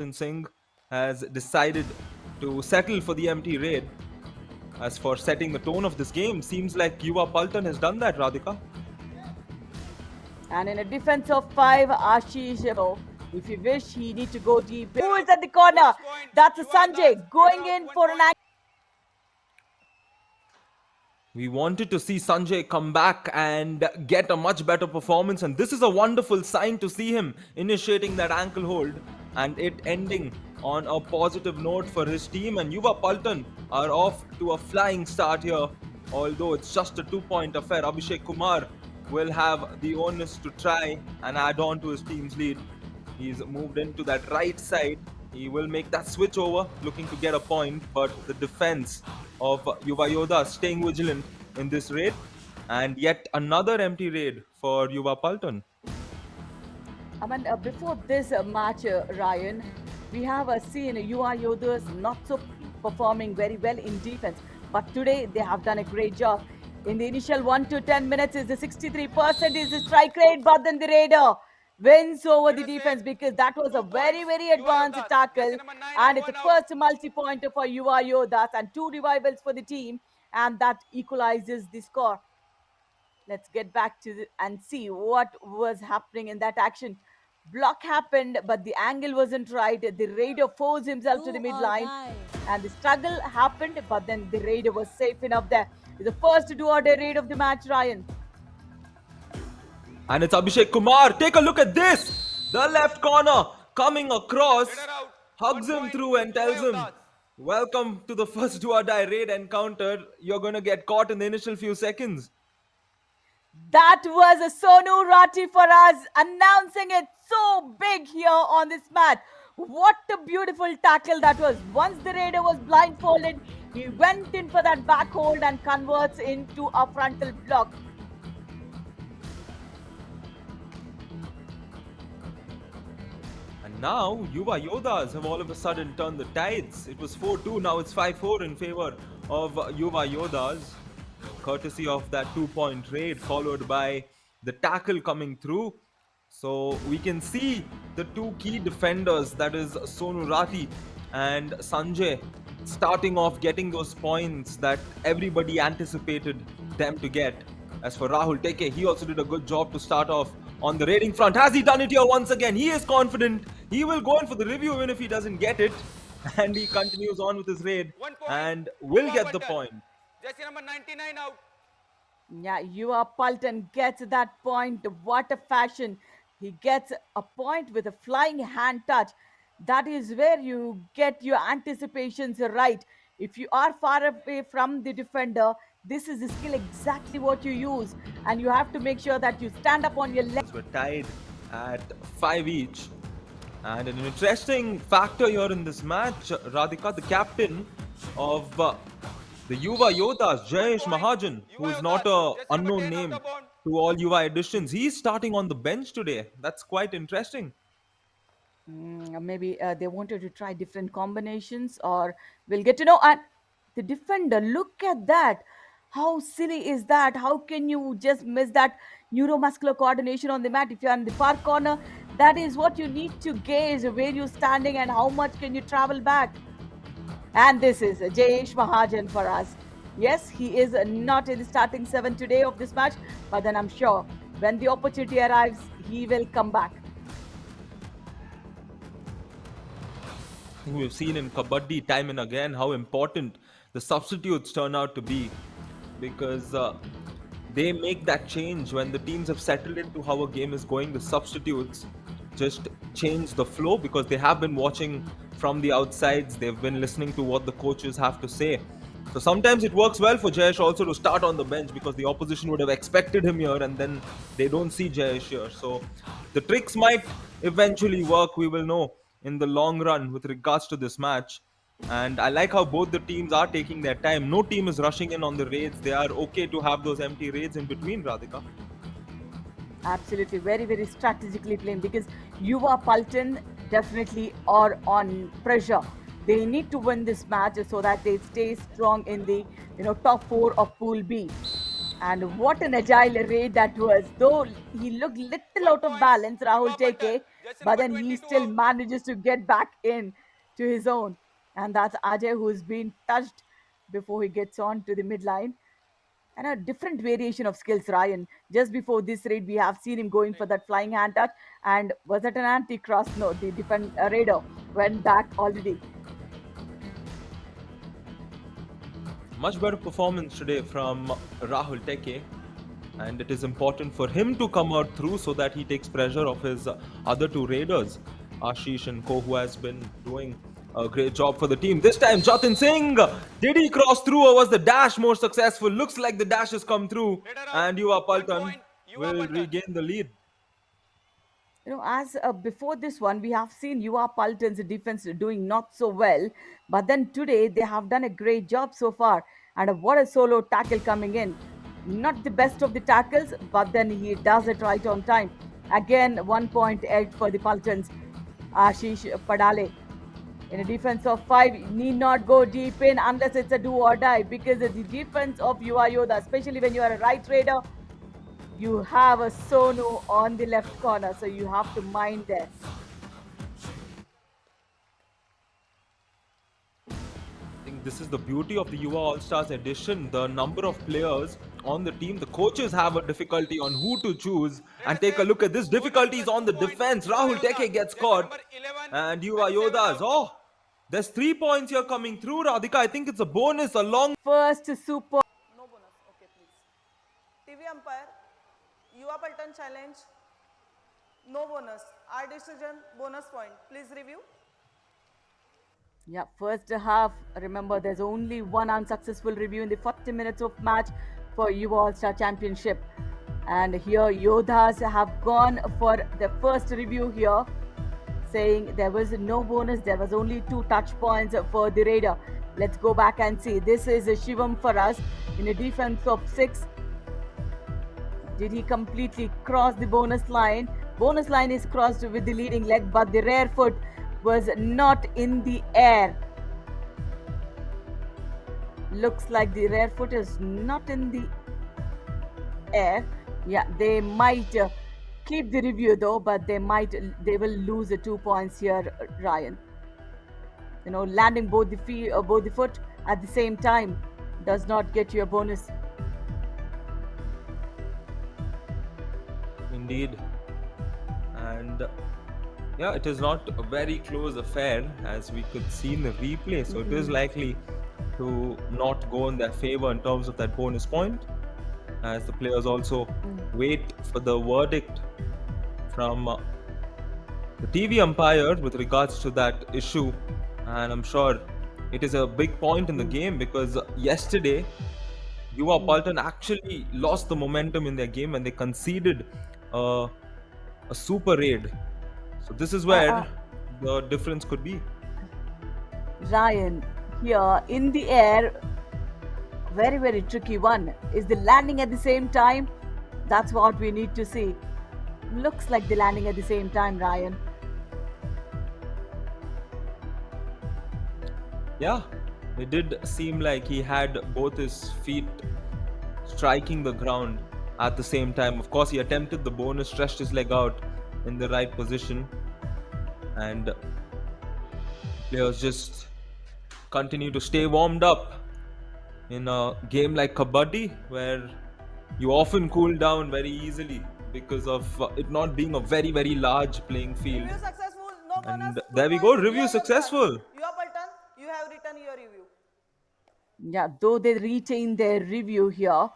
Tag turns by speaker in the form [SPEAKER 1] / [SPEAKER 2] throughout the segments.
[SPEAKER 1] Singh has decided to settle for the empty raid. As for setting the tone of this game, seems like Yuva Paltan has done that, Radhika.
[SPEAKER 2] And in a defense of 5, Ashish, if you wish, he need to go deep. Who is at the corner? That's Sanjay going in for an
[SPEAKER 1] We wanted to see Sanjay come back and get a much better performance, and this is a wonderful sign to see him initiating that ankle hold and it ending on a positive note for his team. And Yuva Paltan are off to a flying start here, although it's just a 2-point affair. Abhishek Kumar will have the onus to try and add on to his team's lead. He's moved into that right side. He will make that switch over, looking to get a point, but the defense of Yuva Yoddhas staying vigilant in this raid, and yet another empty raid for Yuva Paltan.
[SPEAKER 2] Before this match, Ryan, we have seen Yuva Yoddhas not so performing very well in defense, but today they have done a great job. In the initial 1 to 10 minutes, is the 63% is the strike rate, but then the Raider wins over the defense because that was a very, very advanced tackle, and it's the first multi-pointer for Yuva Yoddhas and 2 revivals for the team, and that equalizes the score. Let's get back to and see what was happening in that action. Block happened, but the angle wasn't right. The Raider forced himself to the midline, and the struggle happened, but then the Raider was safe enough there. It's the first do-or-die raid of the match, Ryan.
[SPEAKER 1] And it's Abhishek Kumar. Take a look at this. The left corner coming across, hugs him through and tells him, welcome to the first do-or-die raid encounter. You're going to get caught in the initial few seconds.
[SPEAKER 2] That was a Sonu Rati for us, announcing it so big here on this match. What a beautiful tackle that was. Once the Raider was blindfolded, he went in for that back hold and converts into a frontal block.
[SPEAKER 1] And now Yuva Yoddhas have all of a sudden turned the tides. It was 4-2, now it's 5-4 in favor of Yuva Yoddhas, courtesy of that 2-point raid followed by the tackle coming through. So we can see the two key defenders, that is Sonu Rati and Sanjay, starting off getting those points that everybody anticipated them to get. As for Rahul Teke, he also did a good job to start off on the raiding front. Has he done it here once again? He is confident. He will go in for the review even if he doesn't get it. And he continues on with his raid and will get the point.
[SPEAKER 3] Jersey number 99 out.
[SPEAKER 2] Yeah, Yuva Paltan gets that point. What a fashion. He gets a point with a flying hand touch. That is where you get your anticipations right. If you are far away from the defender, this is the skill exactly what you use. And you have to make sure that you stand up on your legs.
[SPEAKER 1] We're tied at 5 each. And an interesting factor here in this match, Radhika, the captain of the Yuva Yoddhas, Jayesh Mahajan, who is not an unknown name to all Yuva editions, he's starting on the bench today. That's quite interesting.
[SPEAKER 2] Maybe they wanted to try different combinations, or we'll get to know. And the defender, look at that. How silly is that? How can you just miss that neuromuscular coordination on the mat? If you're in the far corner, that is what you need to gauge where you're standing and how much can you travel back. And this is Jayesh Mahajan for us. Yes, he is not in the starting 7 today of this match, but then I'm sure when the opportunity arrives, he will come back.
[SPEAKER 1] We've seen in Kabaddi time and again how important the substitutes turn out to be, because they make that change when the teams have settled into how a game is going. The substitutes just change the flow because they have been watching from the outsides. They've been listening to what the coaches have to say. So sometimes it works well for Jayesh also to start on the bench because the opposition would have expected him here and then they don't see Jayesh here. So the tricks might eventually work. We will know in the long run with regards to this match. And I like how both the teams are taking their time. No team is rushing in on the raids. They are okay to have those empty raids in between, Radhika.
[SPEAKER 2] Absolutely, very, very strategically playing, because Yuva Paltan definitely are on pressure. They need to win this match so that they stay strong in the top 4 of Pool B. And what an agile raid that was. Though he looked little out of balance, Rahul Teke,
[SPEAKER 3] Jersey
[SPEAKER 2] but
[SPEAKER 3] number
[SPEAKER 2] then he
[SPEAKER 3] 22
[SPEAKER 2] still
[SPEAKER 3] out.
[SPEAKER 2] manages to get back in to his own. And that's Ajay, who's been touched before he gets on to the midline. And a different variation of skills, Ryan. Just before this raid, we have seen him going for that flying hand touch. And was it an anti-cross? No, the defend raider went back already.
[SPEAKER 1] Much better performance today from Rahul Teke, and it is important for him to come out through so that he takes pressure off his other two raiders, Ashish and Ko, who has been doing a great job for the team. This time, Jatin Singh, did he cross through or was the dash more successful? Looks like the dash has come through,
[SPEAKER 3] Raider out.
[SPEAKER 1] and Yuva
[SPEAKER 3] 1
[SPEAKER 1] Paltan
[SPEAKER 3] point. Yuva
[SPEAKER 1] will
[SPEAKER 3] Paltan.
[SPEAKER 1] regain the lead.
[SPEAKER 2] As before this one, we have seen Yuva Paltan's defense doing not so well, but then today they have done a great job so far. And what a solo tackle coming in. Not the best of the tackles, but then he does it right on time. Again, 1.8 for the Paltans. Ashish Padale in a defense of 5 need not go deep in unless it's a do or die, because the defense of Yuva Yoddha, especially when you are a right raider, you have a Sonu on the left corner, so you have to mind there.
[SPEAKER 1] I think this is the beauty of the Yuva All-Stars edition. The number of players on the team, the coaches have a difficulty on who to choose. And take a look at this. Difficulty is on the defense. Rahul Teke gets caught. And Yuva Yoddhas. Oh, there's 3 points here coming through, Radhika. I think it's a bonus along.
[SPEAKER 2] First super.
[SPEAKER 4] No bonus. Okay, please. TV umpire, Yuva Paltan challenge. No bonus. Our decision, bonus point. Please review.
[SPEAKER 2] Yeah, first half. Remember, there's only one unsuccessful review in the 40 minutes of match for Yuva All-Star Championship. And here, Yoddhas have gone for the first review here, saying there was no bonus, there was only 2 touch points for the raider. Let's go back and see. This is Shivam for us in a defense of 6. Did he completely cross the bonus line? Bonus line is crossed with the leading leg, but the rear foot was not in the air. Looks like the rear foot is not in the air. Yeah, they might keep the review though, but they will lose the 2 points here, Ryan. Landing both the foot at the same time does not get you a bonus.
[SPEAKER 1] Indeed. And yeah, it is not a very close affair as we could see in the replay. So it is likely to not go in their favor in terms of that bonus point, as the players also wait for the verdict from the TV umpire with regards to that issue. And I'm sure it is a big point in the game, because yesterday Yuva Paltan actually lost the momentum in their game and they conceded a super raid. So this is where the difference could be.
[SPEAKER 2] Ryan, here in the air, very, very tricky one. Is the landing at the same time? That's what we need to see. Looks like the landing at the same time, Ryan.
[SPEAKER 1] Yeah, it did seem like he had both his feet striking the ground at the same time. Of course, he attempted the bonus, stretched his leg out in the right position, and players just continue to stay warmed up in a game like Kabaddi, where you often cool down very easily because of it not being a very, very large playing field.
[SPEAKER 4] Review successful. No bonus.
[SPEAKER 1] And
[SPEAKER 4] 2
[SPEAKER 1] there we
[SPEAKER 4] points.
[SPEAKER 1] go, review
[SPEAKER 4] Yuva
[SPEAKER 1] successful.
[SPEAKER 4] Yuva Paltan, you have written your review.
[SPEAKER 2] Yeah, though they retain their review here,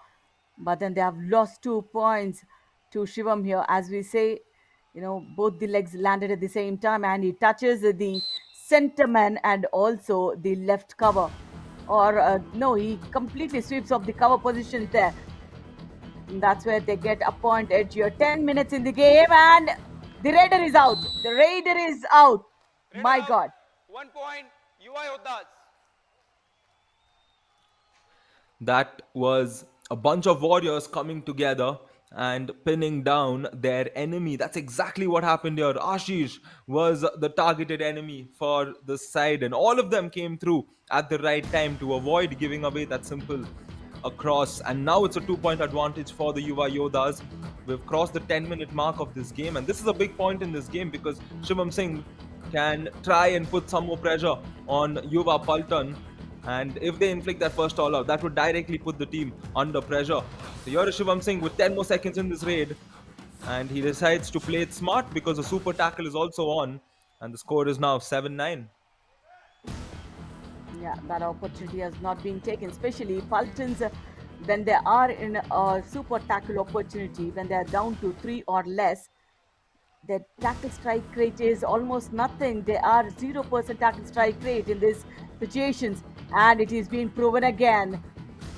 [SPEAKER 2] but then they have lost 2 points to Shivam here. As we say, both the legs landed at the same time, and he touches the center man and also the left cover. Or no, he completely sweeps off the cover positions there. And that's where they get a point at your 10 minutes in the game, and the raider is out. The raider is out. My
[SPEAKER 3] Raider out.
[SPEAKER 2] God.
[SPEAKER 3] 1 point. Yuva Yoddhas.
[SPEAKER 1] That was a bunch of warriors coming together and pinning down their enemy. That's exactly what happened here. Ashish was the targeted enemy for the side, and all of them came through at the right time to avoid giving away that simple across, and now it's a 2-point advantage for the Yuva Yoddhas. We've crossed the 10-minute mark of this game, and this is a big point in this game because Shivam Singh can try and put some more pressure on Yuva Paltan. And if they inflict that first all out, that would directly put the team under pressure. So here is Shivam Singh with 10 more seconds in this raid. And he decides to play it smart because the super tackle is also on. And the score is now 7-9.
[SPEAKER 2] Yeah, that opportunity has not been taken, especially Falcons when they are in a super tackle opportunity, when they are down to 3 or less. Their tackle strike rate is almost nothing. They are 0% tackle strike rate in these situations, and it is being proven again.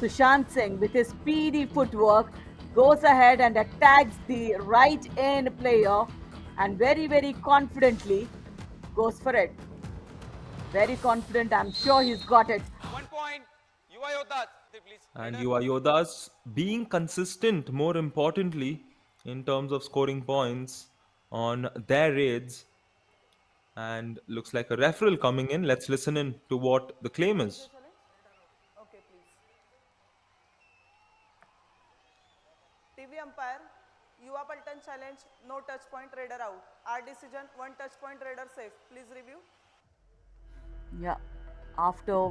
[SPEAKER 2] Sushant Singh, with his speedy footwork, goes ahead and attacks the right end player and very, very confidently goes for it. Very confident. I'm sure he's got it.
[SPEAKER 3] 1 point. Yuva Yoddhas. Please.
[SPEAKER 1] And Yuva Yoddhas being consistent, more importantly, in terms of scoring points on their raids. And looks like a referral coming in. Let's listen in to what the claim is.
[SPEAKER 4] Okay, please. TV umpire, Yuva Paltan challenge, no touch point, raider out. Our decision, 1 touch point, raider safe. Please review.
[SPEAKER 2] Yeah, after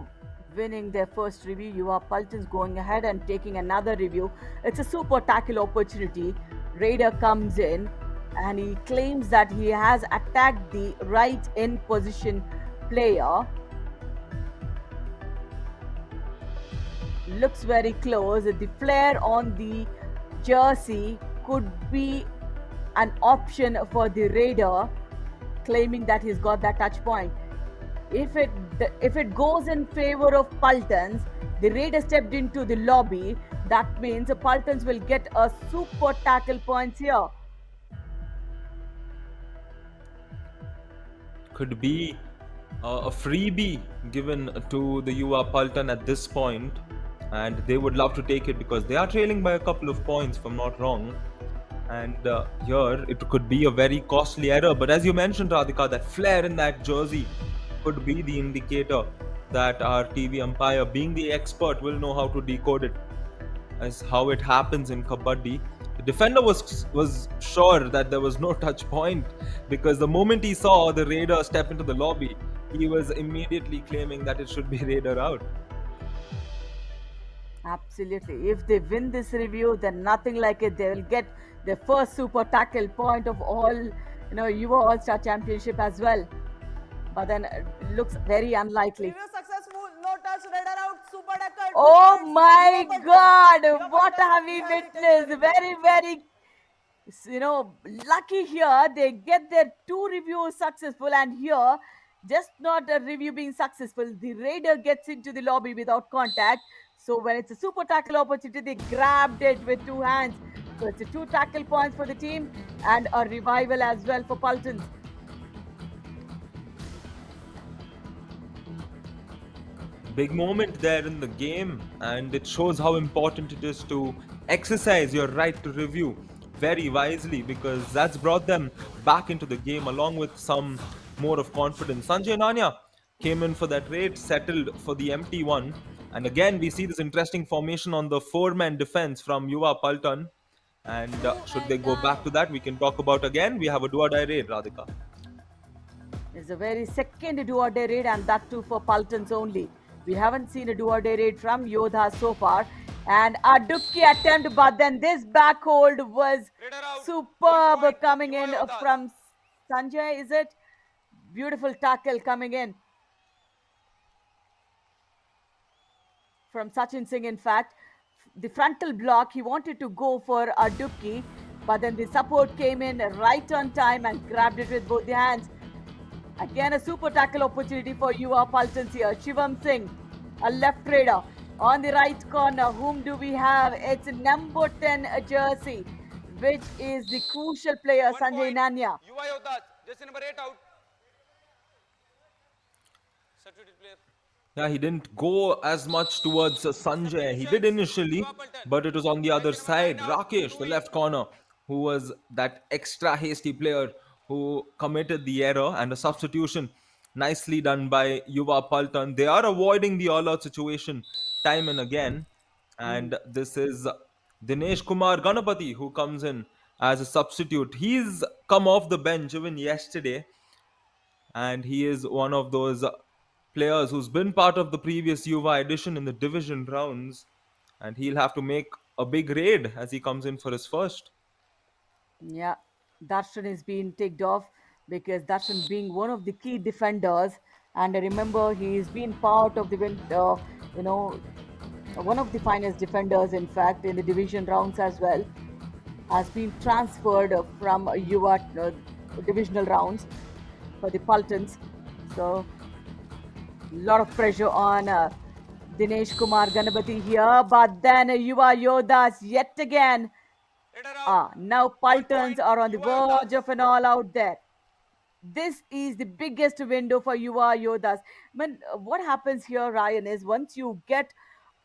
[SPEAKER 2] winning their first review, Yuva Paltan's going ahead and taking another review. It's a super tackle opportunity. Raider comes in and he claims that he has attacked the right end position player. Looks very close. The flare on the jersey could be an option for the Raider, claiming that he's got that touch point. If it goes in favor of Paltans, the Raider stepped into the lobby. That means the Paltans will get a super tackle points here.
[SPEAKER 1] Could be a freebie given to the Yuva Paltan at this point, and they would love to take it because they are trailing by a couple of points, if I'm not wrong. And here it could be a very costly error. But as you mentioned, Radhika, that flare in that jersey could be the indicator that our TV umpire, being the expert, will know how to decode it as how it happens in Kabaddi. The defender was sure that there was no touch point because the moment he saw the Raider step into the lobby, he was immediately claiming that it should be Raider out.
[SPEAKER 2] Absolutely. If they win this review, then nothing like it. They will get their first super tackle point of all, Yuva All-Star Championship as well. But then it looks very unlikely.
[SPEAKER 4] Review successful, no touch, raider out, super tackle.
[SPEAKER 2] Oh my God! What have we witnessed? Very, very, lucky here. They get their 2 reviews successful, and here, just not a review being successful, the Raider gets into the lobby without contact. So when it's a super tackle opportunity, they grabbed it with 2 hands. So it's a 2 tackle points for the team and a revival as well for Paltans.
[SPEAKER 1] Big moment there in the game, and it shows how important it is to exercise your right to review very wisely because that's brought them back into the game along with some more of confidence. Sanjay Nanya came in for that raid, settled for the empty one, and again we see this interesting formation on the 4-man defense from Yuva Paltan. And should they go back to that, we can talk about again. We have a do-or-die raid, Radhika.
[SPEAKER 2] It's a very second do-or-die raid, and that too for Paltans only. We haven't seen a do-or-die raid from Yoddhas so far. And a Dukki attempt, but then this back hold was superb coming in from Sanjay, is it? Beautiful tackle coming in from Sachin Singh, in fact. The frontal block, he wanted to go for a Dukki, but then the support came in right on time and grabbed it with both the hands. Again, a super tackle opportunity for Yuva Paltans here. Shivam Singh, a left raider. On the right corner, whom do we have? It's number 10 jersey, which is the crucial player, Sanjay Nanya.
[SPEAKER 3] Yuva Yoddhas, jersey number 8 out. Substitute player.
[SPEAKER 1] Yeah, he didn't go as much towards Sanjay. He did initially, but it was on the other side. Rakesh, the left corner, who was that extra hasty player who committed the error, and a substitution nicely done by Yuva Paltan. They are avoiding the all-out situation time and again. And this is Dinesh Kumar Ganapati who comes in as a substitute. He's come off the bench even yesterday, and he is one of those players who's been part of the previous Yuva edition in the division rounds, and he'll have to make a big raid as he comes in for his first.
[SPEAKER 2] Yeah, Darshan is being ticked off because Darshan being one of the key defenders, and I remember he's been part of the you know, one of the finest defenders, in fact, in the division rounds as well, has been transferred from Yuva divisional rounds for the Paltans. So, a lot of pressure on Dinesh Kumar Ganapati here, but then Yuva Yoddhas yet again.
[SPEAKER 3] Radar out.
[SPEAKER 2] Now
[SPEAKER 3] 1
[SPEAKER 2] Paltans
[SPEAKER 3] point.
[SPEAKER 2] are on the
[SPEAKER 3] Yuva Yoddhas.
[SPEAKER 2] verge of an all out there. This is the biggest window for Yuva Yoddhas. I mean, what happens here, Ryan, is once you get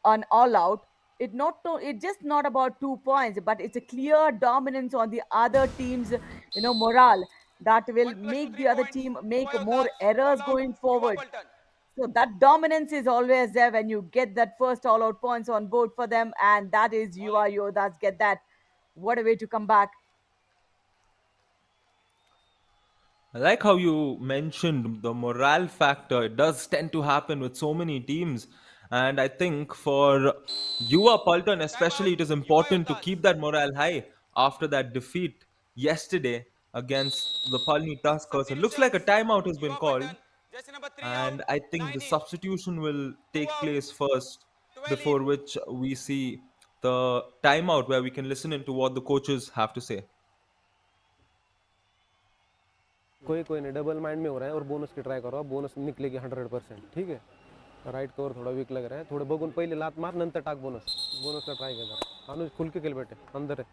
[SPEAKER 2] an all out, it's just not about 2 points, but it's a clear dominance on the other team's morale that will
[SPEAKER 3] 1 plus 2,
[SPEAKER 2] make
[SPEAKER 3] 3
[SPEAKER 2] the other
[SPEAKER 3] points.
[SPEAKER 2] team
[SPEAKER 3] Yuva
[SPEAKER 2] make more
[SPEAKER 3] Yoddhas.
[SPEAKER 2] errors
[SPEAKER 3] All out.
[SPEAKER 2] going
[SPEAKER 3] Yuva
[SPEAKER 2] forward.
[SPEAKER 3] Paltan.
[SPEAKER 2] So that dominance is always there when you get that first all out points on board for them, and that is Yuva Yoddhas get that. What a way to come back.
[SPEAKER 1] I like how you mentioned the morale factor. It does tend to happen with so many teams. And I think for Yuva Paltan
[SPEAKER 3] Time out.
[SPEAKER 1] especially, it is
[SPEAKER 3] Yuva
[SPEAKER 1] important to
[SPEAKER 3] Yoddhas.
[SPEAKER 1] keep that morale high after that defeat yesterday against the Palani Tuskers. It looks like a
[SPEAKER 3] Substitutions.
[SPEAKER 1] timeout has been
[SPEAKER 3] Yuva
[SPEAKER 1] called.
[SPEAKER 3] Paltan. Jersey number 3 out.
[SPEAKER 1] And I think
[SPEAKER 3] 9
[SPEAKER 1] the
[SPEAKER 3] in.
[SPEAKER 1] substitution will
[SPEAKER 3] 2
[SPEAKER 1] take
[SPEAKER 3] out.
[SPEAKER 1] place first,
[SPEAKER 3] 12
[SPEAKER 1] before
[SPEAKER 3] in.
[SPEAKER 1] which we see the timeout where we can listen into what the coaches have to say.
[SPEAKER 5] कोई कोई नहीं, double mind में हो रहा है और bonus की try करो, बोनस निकलेगी 100%. ठीक है, राइट कवर थोड़ा वीक लग रहा है, थोडे बघून पहिले लात मार, नंतर टाक बोनस. बोनसला ट्राय कर जरा. अनुज खुल के खेल बेटे, अंदर है.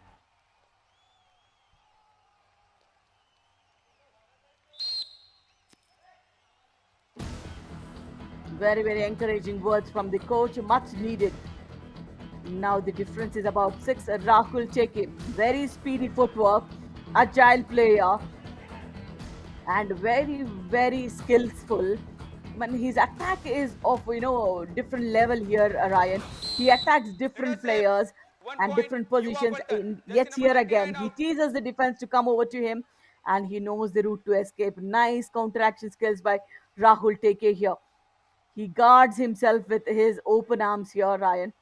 [SPEAKER 2] Very, very encouraging words from the coach, much needed. Now the difference is about 6. Rahul Cheke, very speedy footwork, agile player, and very, very skillful. When his attack is of different level here, Ryan. He attacks different players
[SPEAKER 3] 1
[SPEAKER 2] and
[SPEAKER 3] point.
[SPEAKER 2] different
[SPEAKER 3] Yuva
[SPEAKER 2] positions.
[SPEAKER 3] Paltan.
[SPEAKER 2] Yet
[SPEAKER 3] Jersey
[SPEAKER 2] here
[SPEAKER 3] number
[SPEAKER 2] again,
[SPEAKER 3] 29
[SPEAKER 2] he
[SPEAKER 3] out.
[SPEAKER 2] teases the defense to come over to him, and he knows the route to escape. Nice counteraction skills by Rahul Teke here. He guards himself with his open arms here, Ryan.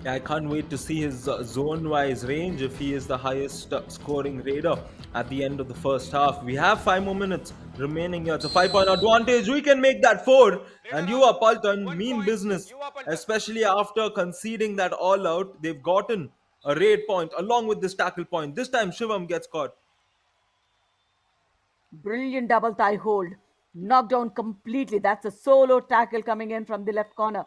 [SPEAKER 1] Yeah, I can't wait to see his zone-wise range if he is the highest scoring raider at the end of the first half. We have 5 more minutes remaining here. It's a 5 point advantage. We can make that 4. And
[SPEAKER 3] Radar
[SPEAKER 1] you are
[SPEAKER 3] out.
[SPEAKER 1] Paltan,
[SPEAKER 3] 1
[SPEAKER 1] mean
[SPEAKER 3] point.
[SPEAKER 1] business,
[SPEAKER 3] Yuva Paltan.
[SPEAKER 1] especially after conceding that all out. They've gotten a raid point along with this tackle point. This time Shivam gets caught.
[SPEAKER 2] Brilliant double thigh hold. Knocked down completely. That's a solo tackle coming in from the left corner.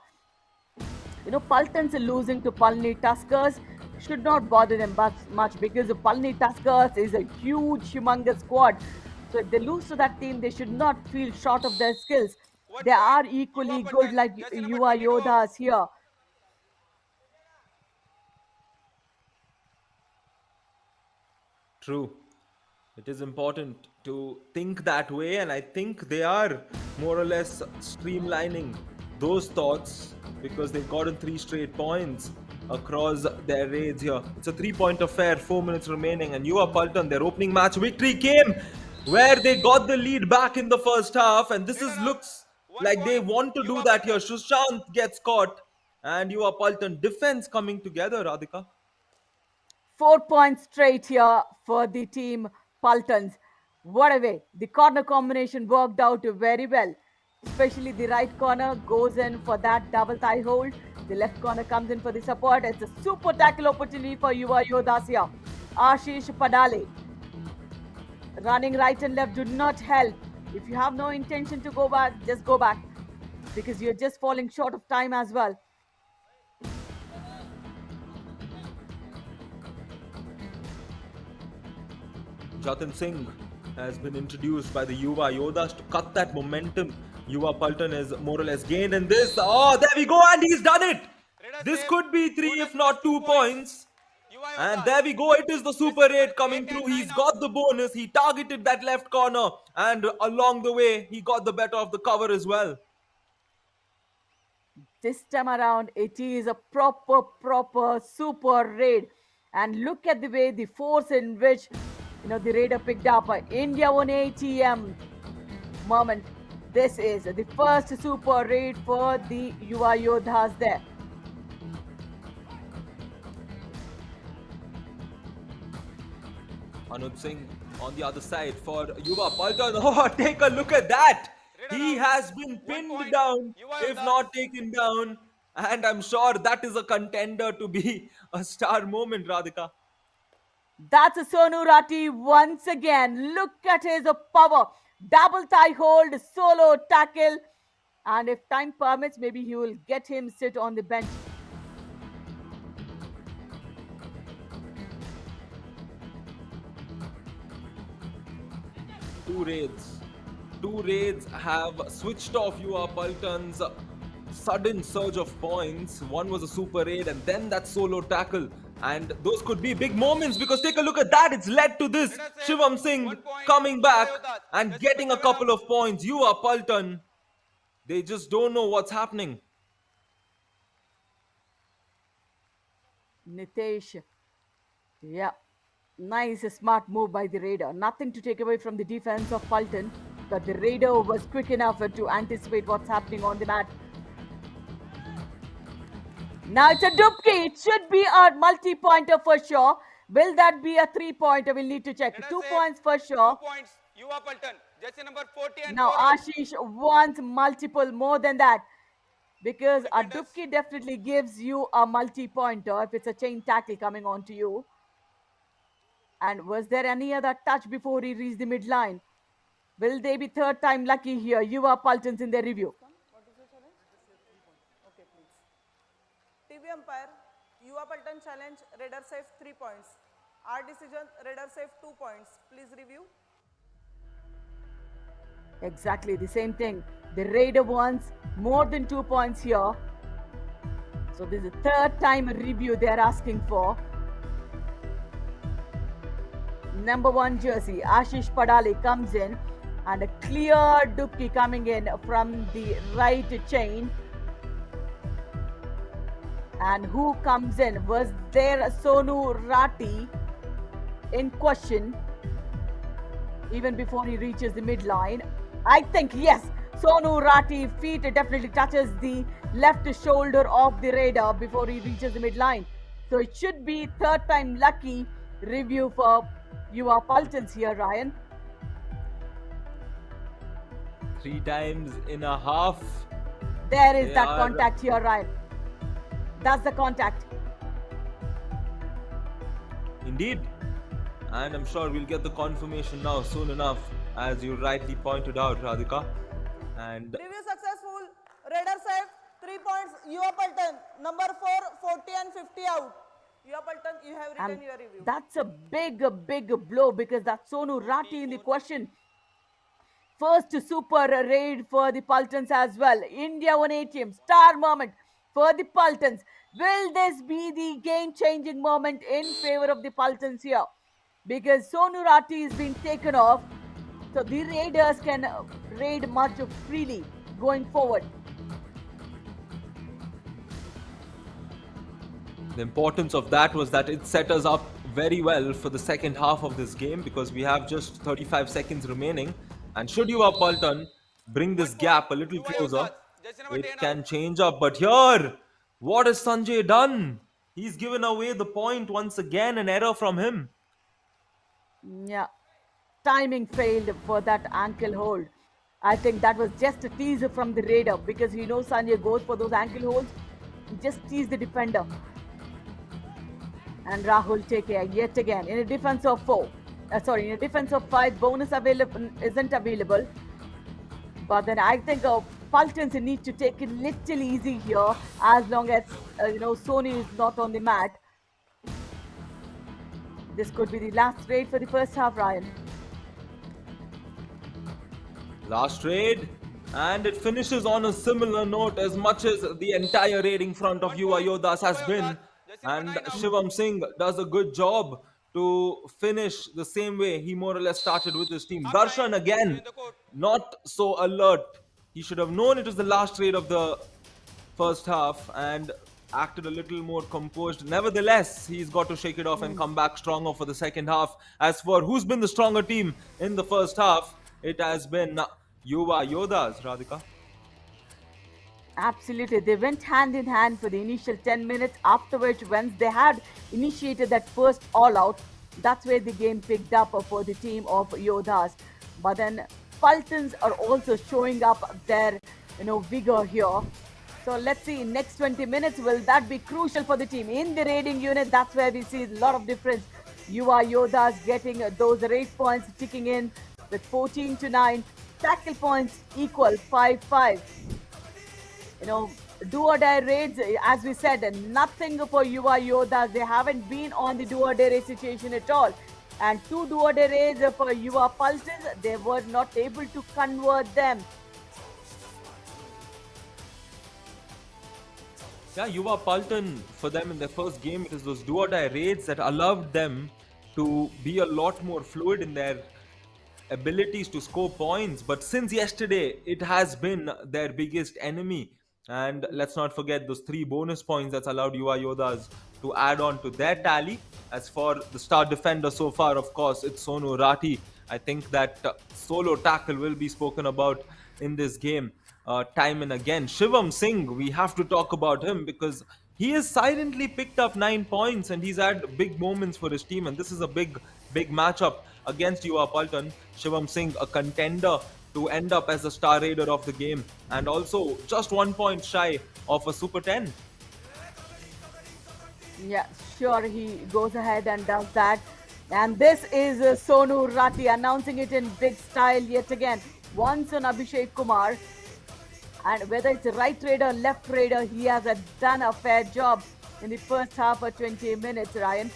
[SPEAKER 2] Paltans losing to Palani Tuskers should not bother them much because the Palani Tuskers is a huge, humongous squad. So if they lose to that team, they should not feel short of their skills.
[SPEAKER 3] 1
[SPEAKER 2] They are
[SPEAKER 3] point.
[SPEAKER 2] equally
[SPEAKER 3] Yuva
[SPEAKER 2] good
[SPEAKER 3] Paltan.
[SPEAKER 2] like
[SPEAKER 3] Jersey number
[SPEAKER 2] Yuva
[SPEAKER 3] 22 out.
[SPEAKER 2] Yoddhas here.
[SPEAKER 1] True. It is important to think that way, and I think they are more or less streamlining those thoughts because they've gotten 3 straight points across their raids here. It's a 3 point affair, 4 minutes remaining, and Yuva Paltan, their opening match victory came where they got the lead back in the first half, and this is
[SPEAKER 3] Radar out.
[SPEAKER 1] looks
[SPEAKER 3] 1
[SPEAKER 1] like they
[SPEAKER 3] point.
[SPEAKER 1] want to do
[SPEAKER 3] Yuva
[SPEAKER 1] that here.
[SPEAKER 3] Paltan.
[SPEAKER 1] Sushant gets caught, and Yuva Paltan defense coming together, Radhika.
[SPEAKER 2] 4 points straight here for the team Paltans. What a way. The corner combination worked out very well. Especially the right corner goes in for that double thigh hold. The left corner comes in for the support. It's a super tackle opportunity for Yuva Yoddhas here. Ashish Padale. Running right and left do not help. If you have no intention to go back, just go back. Because you're just falling short of time as well.
[SPEAKER 1] Jatin Singh has been introduced by the Yuva Yoddhas to cut that momentum. Yuva Paltan is more or less gained in this. Oh, there we go, and he's done it.
[SPEAKER 3] Radar
[SPEAKER 1] This
[SPEAKER 3] save.
[SPEAKER 1] could be 3,
[SPEAKER 3] Bonus
[SPEAKER 1] if
[SPEAKER 3] plus
[SPEAKER 1] not
[SPEAKER 3] 2
[SPEAKER 1] 2
[SPEAKER 3] points.
[SPEAKER 1] points.
[SPEAKER 3] Yuva
[SPEAKER 1] And
[SPEAKER 3] Yoddhas.
[SPEAKER 1] there we go. It is the Super
[SPEAKER 3] Jersey
[SPEAKER 1] 8
[SPEAKER 3] number
[SPEAKER 1] coming
[SPEAKER 3] 8
[SPEAKER 1] through.
[SPEAKER 3] and 9
[SPEAKER 1] He's
[SPEAKER 3] out.
[SPEAKER 1] got the bonus. He targeted that left corner, and along the way, he got the better of the cover as well.
[SPEAKER 2] this time around, it is a proper super raid. And look at the way, the force in which, the raider picked up. India 180M moment. This is the first super raid for the Yuva Yoddhas there.
[SPEAKER 1] Anuj Singh on the other side for Yuva Paltan. Oh, take a look at that. He has been pinned down, if not taken down. And I'm sure that is a contender to be a star moment, Radhika.
[SPEAKER 2] That's a Sonu Rati once again. Look at his power. Double thigh hold, solo tackle. And if time permits, maybe he will get him sit on the bench.
[SPEAKER 1] Two raids have switched off Yuva Paltan's sudden surge of points. One was a super raid and then that solo tackle. And those could be big moments because take a look at that. It's led to this. Shivam Singh coming back and getting a couple of points. Yuva Paltan, they just don't know what's happening.
[SPEAKER 2] Nitesh. Yeah. Nice, smart move by the raider. Nothing to take away from the defense of Paltan, but the raider was quick enough to anticipate what's happening on the mat. Now it's a dupki. It should be a multi-pointer for sure. Will that be a 3-pointer? We'll need to check. 2 points for sure.
[SPEAKER 3] 2 points, Yuva Paltan. Jersey number 40 and
[SPEAKER 2] Now
[SPEAKER 3] 4.
[SPEAKER 2] Ashish wants multiple more than that. Because a dupki definitely gives you a multi-pointer if it's a chain tackle coming on to you. And was there any other touch before he reached the midline? Will they be third time lucky here? Yuva Paltan's in their review.
[SPEAKER 4] What is the challenge? Okay, please. TV umpire, Yuva Paltan challenge, Raider save 3 points. Our decision, Raider save 2 points. Please review.
[SPEAKER 2] Exactly the same thing. The raider wants more than 2 points here. So this is the third time review they are asking for. Number 1 jersey, Ashish Padale comes in and a clear dupki coming in from the right chain. And who comes in? Was there a Sonu Rati in question even before he reaches the midline? I think yes. Sonu Rati feet definitely touches the left shoulder of the raider before he reaches the midline. So it should be third time lucky review for Yuva Paltans here, Ryan.
[SPEAKER 1] 3 times in a half.
[SPEAKER 2] There is that contact here, Ryan. That's the contact.
[SPEAKER 1] Indeed. And I'm sure we'll get the confirmation now soon enough, as you rightly pointed out, Radhika. And
[SPEAKER 4] Review successful. Raider save 3 points. Yuva Paltan. Number 4, 40 and 50 out. Yuva Paltan, you have written
[SPEAKER 2] And
[SPEAKER 4] your review.
[SPEAKER 2] that's a big blow because that's Sonu Rati in the question. First super raid for the Paltans as well. India 180M, star moment for the Paltans. Will this be the game-changing moment in favor of the Paltans here? Because Sonu Rati is being taken off, so the raiders can raid much freely going forward.
[SPEAKER 1] the importance of that was that it set us up very well for the second half of this game because we have just 35 seconds remaining. And should Yuva Paltan bring this gap a little closer, it can change up. But here, what has Sanjay done? He's given away the point once again, an error from him.
[SPEAKER 2] Yeah, timing failed for that ankle hold. I think that was just a teaser from the raider because he knows Sanjay goes for those ankle holds. He just teased the defender. And Rahul take care yet again in a defense of 4. In a defense of 5, bonus isn't available. But then I think Paltans need to take it little easy here as long as Sony is not on the mat. This could be the last raid for the first half, Ryan.
[SPEAKER 1] Last raid, and it finishes on a similar note as much as the entire raiding front of Yuva Yoddhas has been. And Shivam Singh does a good job to finish the same way he more or less started with his team. Darshan again, not so alert. He should have known it was the last raid of the first half and acted a little more composed. Nevertheless, he's got to shake it off and come back stronger for the second half. As for who's been the stronger team in the first half, it has been Yuva Yoddhas, Radhika.
[SPEAKER 2] Absolutely. They went hand in hand for the initial 10 minutes, after which, once they had initiated that first all out, that's where the game picked up for the team of Yoddhas. But then Falcons are also showing up their vigor here. So let's see, next 20 minutes, will that be crucial for the team? In the raiding unit, that's where we see a lot of difference. Yuva Yoddhas getting those raid points ticking in with 14-9. Tackle points equal 5-5. Do or die raids, as we said, nothing for Yuva Yoddhas. They haven't been on the do or die raid situation at all. And 2 do or die raids for Yuva Paltan, they were not able to convert them.
[SPEAKER 1] Yeah, Yuva Paltan, for them in their first game, it is those do or die raids that allowed them to be a lot more fluid in their abilities to score points. But since yesterday, it has been their biggest enemy. And let's not forget those 3 bonus points that's allowed Yuva Yoddhas to add on to their tally. As for the star defender so far, of course, it's Sonu Rati. I think that solo tackle will be spoken about in this game time and again. Shivam Singh, we have to talk about him because he has silently picked up 9 points and he's had big moments for his team. And this is a big matchup against Yuva Paltan. Shivam Singh, a contender to end up as the star raider of the game, and also just 1 point shy of a Super 10.
[SPEAKER 2] Yeah, sure, he goes ahead and does that. And this is Sonu Rati announcing it in big style yet again. Once on Abhishek Kumar. And whether it's a right raider, left raider, he has done a fair job in the first half of 20 minutes, Ryan.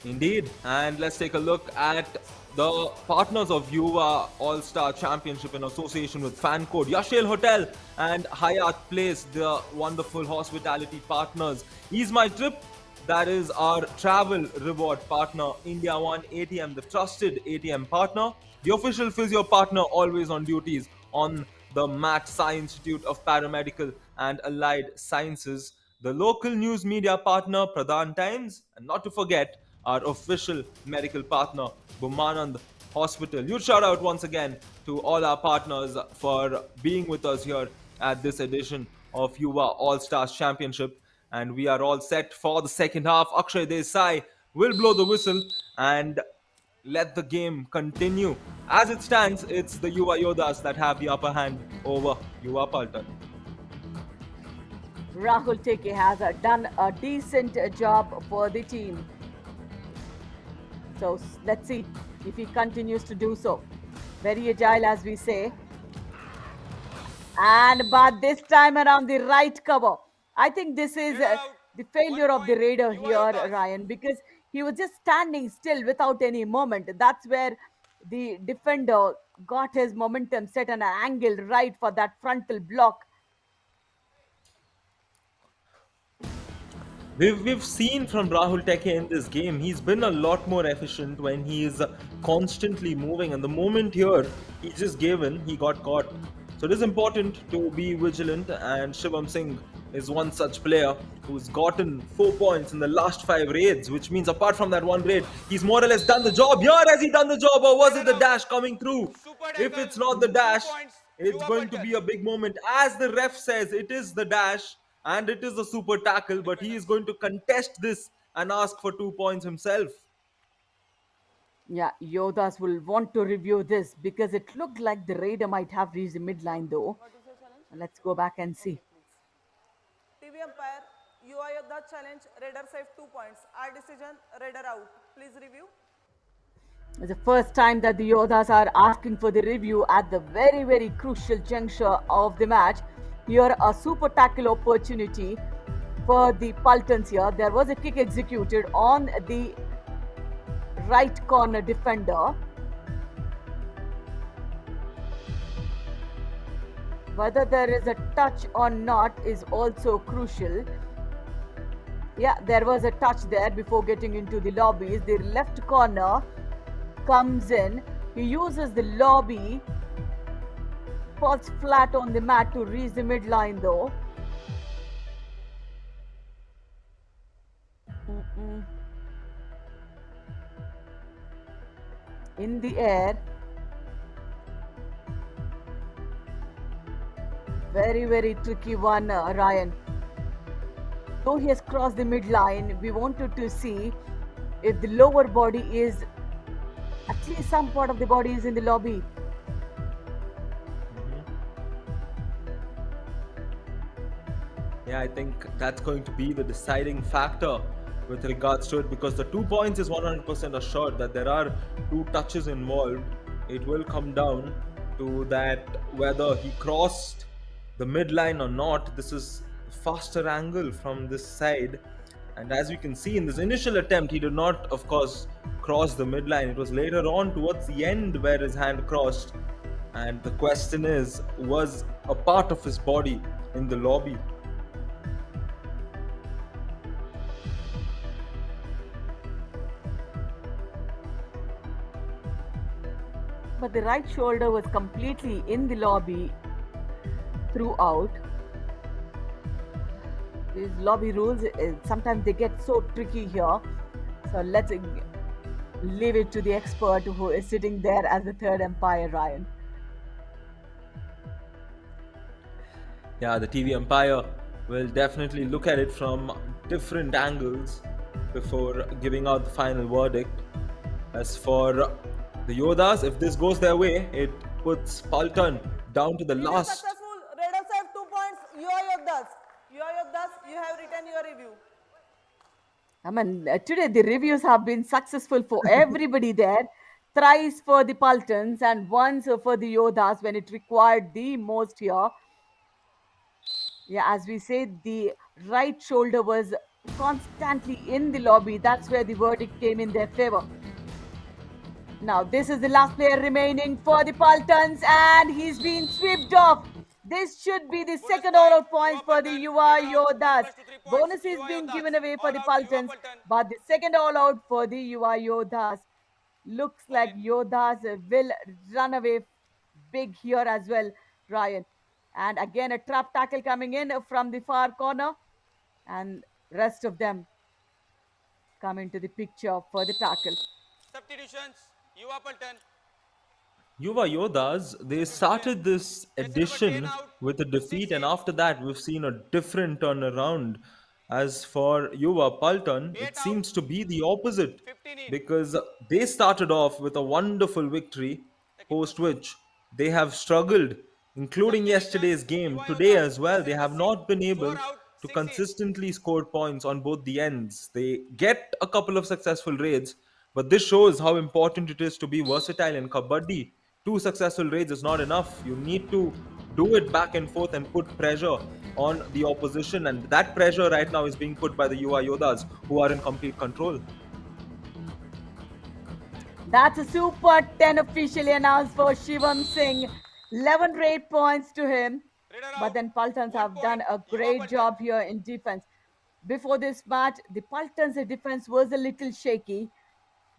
[SPEAKER 1] Indeed. And let's take a look at the partners of Yuva All-Star Championship in association with Fan Code, Yashel Hotel and Hyatt Place, the wonderful hospitality partners. Ease My Trip, that is our travel reward partner. India One ATM, the trusted ATM partner. The official physio partner, always on duties on the Matt Sai Institute of Paramedical and Allied Sciences. The local news media partner, Pradhan Times. And not to forget, our official medical partner, Bhumanand Hospital. Huge shout out once again to all our partners for being with us here at this edition of Yuva All-Stars Championship. And we are all set for the second half. Akshay Desai will blow the whistle and let the game continue. As it stands, it's the Yuva Yoddhas that have the upper hand over Yuva Paltan.
[SPEAKER 2] Rahul Teke has done a decent job for the team. So let's see if he continues to do so. Very agile, as we say. But this time around, the right cover. I think this is the failure of the raider here, Ryan, because he was just standing still without any moment. That's where the defender got his momentum set on an angle right for that frontal block.
[SPEAKER 1] We've seen from Rahul Teke in this game, he's been a lot more efficient when he is constantly moving. And the moment here, he just gave in, he got caught. So it is important to be vigilant. And Shivam Singh is one such player who's gotten 4 points in the last 5 raids, which means apart from that one raid, he's more or less done the job. Here, has he done the job, or was it the dash coming through? If it's not the dash, it's going to be a big moment. As the ref says, it is the dash. And it is a super tackle, but he is going to contest this and ask for 2 points himself.
[SPEAKER 2] Yeah, Yoddhas will want to review this because it looked like the raider might have reached the midline though. Let's go back and see.
[SPEAKER 4] TV umpire, Yuva Yoddhas challenge, raider save 2 points. Our decision, raider out. Please review.
[SPEAKER 2] It's the first time that the Yoddhas are asking for the review at the very, very crucial juncture of the match. Here, a super tackle opportunity for the Paltans here. There was a kick executed on the right corner defender. Whether there is a touch or not is also crucial. Yeah, there was a touch there before getting into the lobbies. The left corner comes in. He uses the lobby falls flat on the mat to reach the midline though. Mm-mm. In the air. Very, very tricky one, Ryan. Though he has crossed the midline, we wanted to see if the lower body is, at least some part of the body is in the lobby.
[SPEAKER 1] Yeah, I think that's going to be the deciding factor with regards to it, because the 2 points is 100% assured that there are two touches involved. It will come down to that whether he crossed the midline or not. This is a faster angle from this side. And as you can see in this initial attempt, he did not, of course, cross the midline. It was later on towards the end where his hand crossed. And the question is, was a part of his body in the lobby?
[SPEAKER 2] But the right shoulder was completely in the lobby throughout. These lobby rules, sometimes they get so tricky here. So let's leave it to the expert who is sitting there as the third umpire, Ryan.
[SPEAKER 1] Yeah, the TV umpire will definitely look at it from different angles before giving out the final verdict. As for the Yoddhas, if this goes their way, it puts Paltan down to the
[SPEAKER 4] It is
[SPEAKER 1] last.
[SPEAKER 4] successful. Raiders have 2 points. Yuva Yoddhas. Yuva Yoddhas, you have written your review.
[SPEAKER 2] I mean, today the reviews have been successful for everybody there. Thrice for the Paltans and once for the Yoddhas when it required the most here. Yeah, as we said, the right shoulder was constantly in the lobby. That's where the verdict came in their favor. Now, this is the last player remaining for the Paltans, and he's been swept off. This should be the second all-out points for the Yuva Yoddhas. Bonus is being given away for the Paltans, but the second all-out for the Yuva Yoddhas. Looks like Yoddhas will run away big here as well, Ryan. And again, a trap tackle coming in from the far corner, and rest of them come into the picture for the tackle.
[SPEAKER 3] Substitutions. Yuva Paltan.
[SPEAKER 1] Yuva Yoddhas, they started this edition with a defeat, and after that, we've seen a different turnaround. As for Yuva Paltan, it seems to be the opposite, because they started off with a wonderful victory, post which they have struggled, including yesterday's game. Today as well, they have not been able to consistently score points on both the ends. They get a couple of successful raids, but this shows how important it is to be versatile in Kabaddi. Two successful raids is not enough. You need to do it back and forth and put pressure on the opposition. And that pressure right now is being put by the Yuva Yoddhas, who are in complete control.
[SPEAKER 2] That's a super 10 officially announced for Shivam Singh. 11 raid points to him. But then Paltans have done a great job here in defense. Before this match, the Paltans' defense was a little shaky.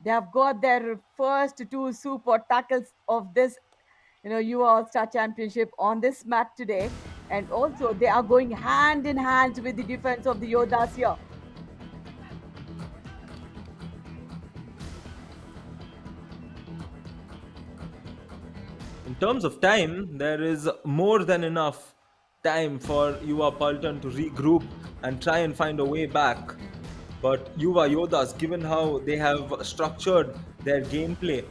[SPEAKER 2] They have got their first two super tackles of this, Yuva All-Star Championship on this mat today. And also, they are going hand in hand with the defense of the Yoddhas here.
[SPEAKER 1] In terms of time, there is more than enough time for Yuva Paltan to regroup and try and find a way back. But Yuva Yoddhas, given how they have structured their gameplay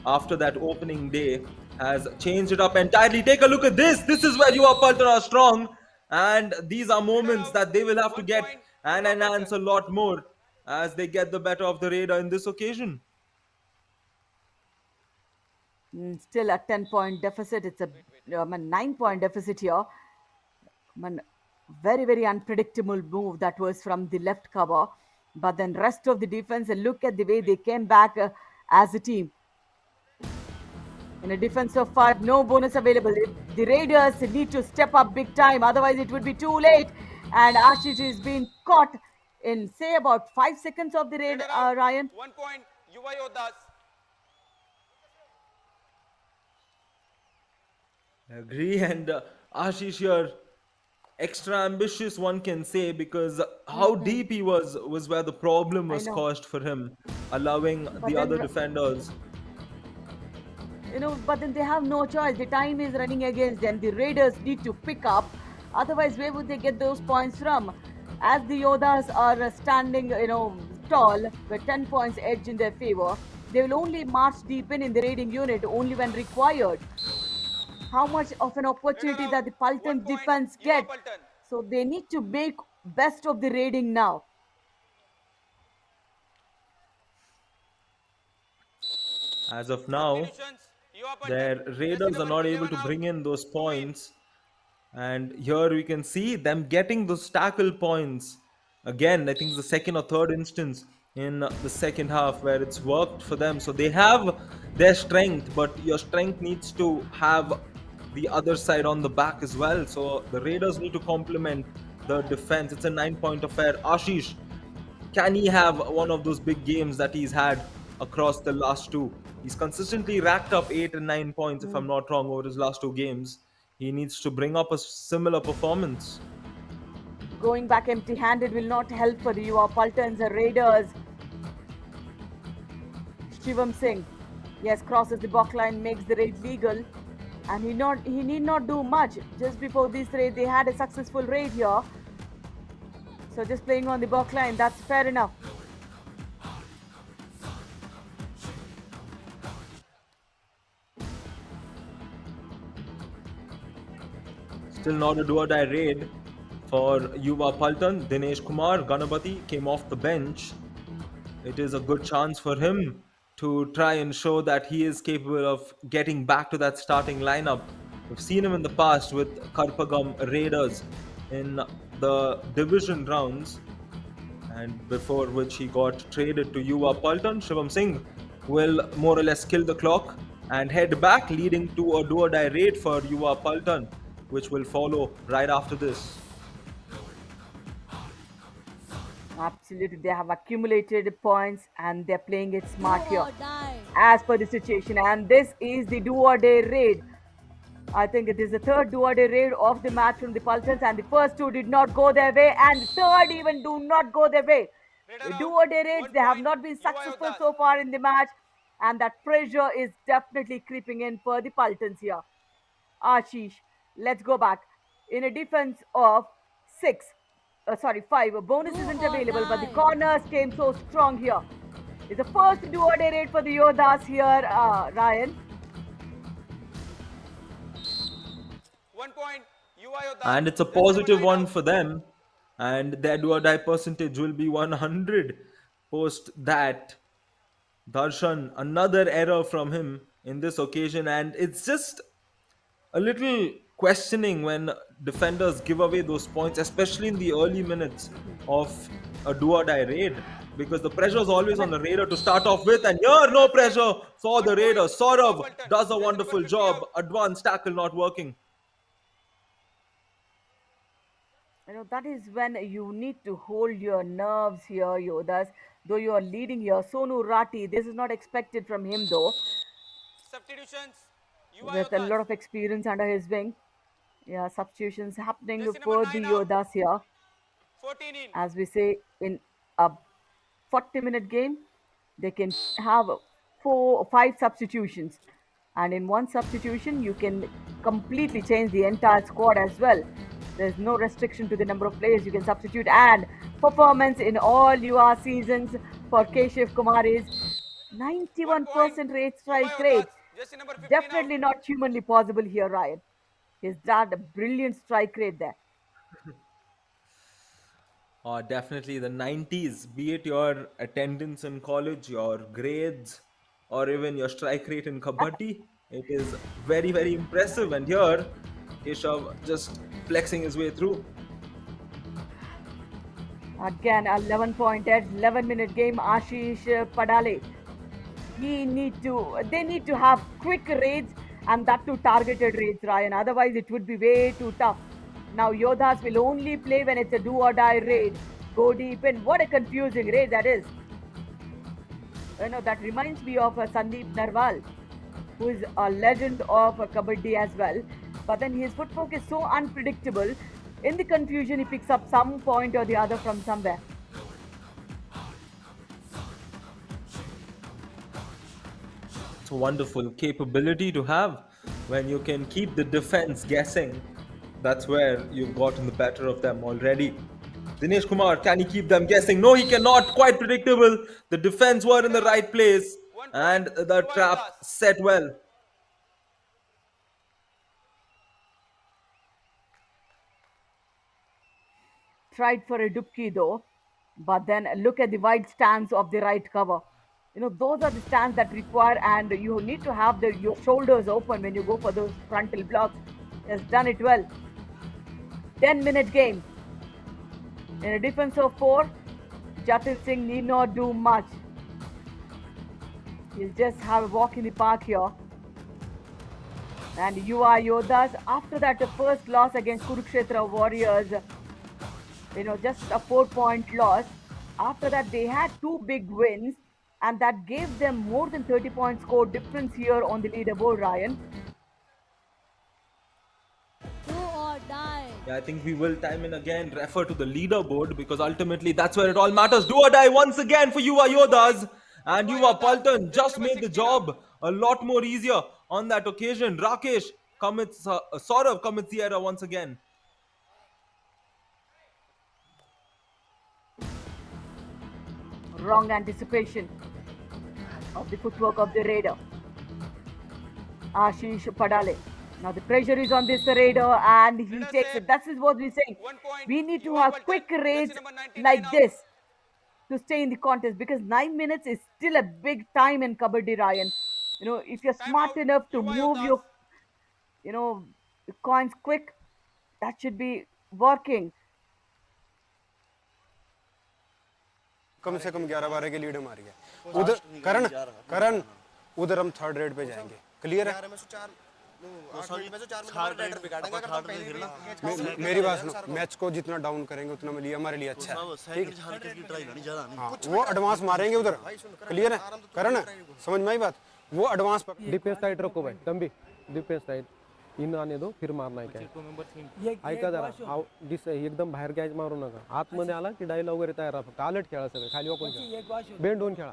[SPEAKER 1] after that opening day, has changed it up entirely. Take a look at this. This is where Yuva Paltan are strong. And these are moments that they will have to get and enhance a lot more as they get the better of the radar in this occasion.
[SPEAKER 2] Still a 10-point deficit. It's a 9-point deficit here. Very, very unpredictable move that was from the left cover. But then rest of the defense, look at the way they came back as a team. In a defense of 5, no bonus available. The Raiders need to step up big time, otherwise it would be too late. And Ashish is being caught in, say, about 5 seconds of the raid, Ryan.
[SPEAKER 3] 1 point. Yuva Yoddhas.
[SPEAKER 1] I agree. And Ashish here, extra ambitious, one can say, because how deep he was where the problem
[SPEAKER 2] I
[SPEAKER 1] was
[SPEAKER 2] know.
[SPEAKER 1] caused for him, allowing
[SPEAKER 2] But
[SPEAKER 1] the
[SPEAKER 2] then,
[SPEAKER 1] other defenders.
[SPEAKER 2] but then they have no choice. The time is running against them. The Raiders need to pick up. Otherwise, where would they get those points from? As the Yoddhas are standing, tall with 10 points edge in their favor, they will only march deep in the raiding unit only when required. How much of an
[SPEAKER 3] Radar
[SPEAKER 2] opportunity
[SPEAKER 3] out.
[SPEAKER 2] that the
[SPEAKER 3] 1
[SPEAKER 2] Paltan
[SPEAKER 3] point.
[SPEAKER 2] defense
[SPEAKER 3] Yuva
[SPEAKER 2] get?
[SPEAKER 3] Paltan.
[SPEAKER 2] So they need to make best of the raiding now.
[SPEAKER 1] As of now,
[SPEAKER 3] Substitutions. Yuva Paltan.
[SPEAKER 1] their
[SPEAKER 3] Jersey
[SPEAKER 1] raiders are
[SPEAKER 3] number
[SPEAKER 1] not able
[SPEAKER 3] 11
[SPEAKER 1] to
[SPEAKER 3] out.
[SPEAKER 1] bring in those
[SPEAKER 3] 2 in.
[SPEAKER 1] points. And here we can see them getting those tackle points. Again, I think it's the second or third instance in the second half where it's worked for them. So they have their strength, but your strength needs to have the other side on the back as well. So the Raiders need to complement the defense. It's a 9 point affair. Ashish, can he have one of those big games that he's had across the last two? He's consistently racked up 8 and 9 points, if I'm not wrong, over his last two games. He needs to bring up a similar performance.
[SPEAKER 2] Going back empty-handed will not help for the Yuva Paltans Raiders. Shivam Singh, yes, crosses the block line, makes the raid legal, and he need not do much. Just before this raid, they had a successful raid here. So just playing on the block line, that's fair enough.
[SPEAKER 1] Still not a do or die raid for Yuva Paltan. Dinesh Kumar Ganapati came off the bench. It is a good chance for him to try and show that he is capable of getting back to that starting lineup. We've seen him in the past with Karpagam Raiders in the division rounds, and before which he got traded to Yuva Paltan. Shivam Singh will more or less kill the clock and head back, leading to a do or die raid for Yuva Paltan, which will follow right after this.
[SPEAKER 2] Absolutely, they have accumulated points and they're playing it smart here as per the situation. And this is the do or die raid. I think it is the third do or die raid of the match from the Paltans, and the first two did not go their way, and the third even do not go their way. The
[SPEAKER 3] Radar
[SPEAKER 2] do
[SPEAKER 3] out.
[SPEAKER 2] or die raids,
[SPEAKER 3] 1
[SPEAKER 2] they have
[SPEAKER 3] point.
[SPEAKER 2] not been
[SPEAKER 3] Yuva
[SPEAKER 2] successful
[SPEAKER 3] Yoddhas.
[SPEAKER 2] so far in the match, and that pressure is definitely creeping in for the Paltans here. Ashish, let's go back. In a defense of five, a bonus isn't available, but the corners came so strong here. It's the first do or die raid for the Yoddhas here, Ryan.
[SPEAKER 3] 1 point. Yuva Yoddhas.
[SPEAKER 1] And it's a
[SPEAKER 3] Jersey number
[SPEAKER 1] positive
[SPEAKER 3] 9
[SPEAKER 1] one
[SPEAKER 3] out.
[SPEAKER 1] for them. And their do or die percentage will be 100 post that. Darshan, another error from him in this occasion, and it's just a little questioning when defenders give away those points, especially in the early minutes of a do or die raid, because the pressure is always on the raider to start off with, and here no pressure for the
[SPEAKER 3] 1 point.
[SPEAKER 1] Raiders.
[SPEAKER 3] Yuva
[SPEAKER 1] Saurav
[SPEAKER 3] Paltan.
[SPEAKER 1] does a
[SPEAKER 3] Jersey number
[SPEAKER 1] wonderful
[SPEAKER 3] 50
[SPEAKER 1] job.
[SPEAKER 3] out.
[SPEAKER 1] Advanced tackle not working.
[SPEAKER 2] That is when you need to hold your nerves here, Yodas. Though you are leading here, Sonu Rati, this is not expected from him though,
[SPEAKER 3] Substitutions. Yuva
[SPEAKER 2] with a
[SPEAKER 3] Yoddhas.
[SPEAKER 2] lot of experience under his wing. Yeah, substitutions happening
[SPEAKER 3] Jersey number
[SPEAKER 2] for
[SPEAKER 3] 9
[SPEAKER 2] the
[SPEAKER 3] out.
[SPEAKER 2] Yodas here.
[SPEAKER 3] 14 in.
[SPEAKER 2] As we say, in a 40-minute game, they can have 5 substitutions. And in one substitution, you can completely change the entire squad as well. There's no restriction to the number of players you can substitute. And performance in all UR seasons for Keshav Kumar is
[SPEAKER 3] 1 point.
[SPEAKER 2] 91% rate
[SPEAKER 3] Yuva
[SPEAKER 2] strike
[SPEAKER 3] Yoddhas.
[SPEAKER 2] rate.
[SPEAKER 3] Jersey number 15
[SPEAKER 2] Definitely
[SPEAKER 3] out.
[SPEAKER 2] not humanly possible here, Ryan. He's done a brilliant strike rate there.
[SPEAKER 1] Definitely the 90s, be it your attendance in college, your grades, or even your strike rate in Kabaddi, it is very, very impressive. And here, Keshav just flexing his way through.
[SPEAKER 2] Again, 11-point edge, 11-minute game. Ashish Padale. They need to have quick raids, and that too targeted raids, Ryan. Otherwise, it would be way too tough. Now, Yoddhas will only play when it's a do or die raid. Go deep in. What a confusing raid that is. That reminds me of Sandeep Narwal, who is a legend of Kabaddi as well. but then his footwork is so unpredictable. In the confusion, he picks up some point or the other from somewhere.
[SPEAKER 1] It's a wonderful capability to have when you can keep the defense guessing. That's where you've gotten the better of them already. Dinesh Kumar, can he keep them guessing? No, he cannot. Quite predictable. The defense were in the right place,
[SPEAKER 3] 1
[SPEAKER 1] and
[SPEAKER 3] point,
[SPEAKER 1] the
[SPEAKER 3] Yuva
[SPEAKER 1] trap
[SPEAKER 3] Yoddhas.
[SPEAKER 1] set well.
[SPEAKER 2] Tried for a dupki though, but then look at the wide stance of the right cover. Those are the stands that require, and you need to have your shoulders open when you go for those frontal blocks. He has done it well. 10-minute game. In a defense of 4, Jatin Singh need not do much. He'll just have a walk in the park here. And Yuva Yoddhas, after that, the first loss against Kurukshetra Warriors, just a 4-point loss. After that, they had 2 big wins, and that gave them more than 30-point score difference here on the leaderboard, Ryan.
[SPEAKER 6] Do or die.
[SPEAKER 1] Yeah, I think we will time and again refer to the leaderboard because ultimately that's where it all matters. Do or die once again for Yuva Yoddhas. And Yuva Paltan just made the job a lot more easier on that occasion. Rakesh commits, Saurav commits the error once again.
[SPEAKER 2] Wrong anticipation of the footwork of the raider. Ashish Padale. Now the pressure is on this raider and he takes it. That is what we're saying.
[SPEAKER 3] 1 point,
[SPEAKER 2] We need to
[SPEAKER 3] Yuva
[SPEAKER 2] have
[SPEAKER 3] Paltan.
[SPEAKER 2] quick raids
[SPEAKER 3] Jersey number 99
[SPEAKER 2] like
[SPEAKER 3] out.
[SPEAKER 2] this to stay in the contest because 9 minutes is still a big time in Kabaddi, Ryan. If you're smart
[SPEAKER 3] Timeout,
[SPEAKER 2] enough to
[SPEAKER 3] Yuva
[SPEAKER 2] move
[SPEAKER 3] Yoddhas.
[SPEAKER 2] your coins quick, that should be working.
[SPEAKER 7] कम से कम 11-12 की lead हमारी है उधर करण करण उधर हम third red पे जाएंगे clear है मेरी बात सुनो मैच को जितना डाउन करेंगे उतना लिए हमारे लिए अच्छा है ठीक है हाँ, वो एडवांस मारेंगे उधर क्लियर है करण समझ में आई बात वो एडवांस
[SPEAKER 5] डिफेन्स साईड रखो भाई तंबी डिफेन्स साईड इन आने दो फिर मारना आहे काय ऐका जरा एकदम बाहेर कॅच मारू नका आतमध्ये आला की डायला वगैरे तयार राहा फक्त आलट खेळा सगळे खाली वाकून खेळा बेंड होऊन खेळा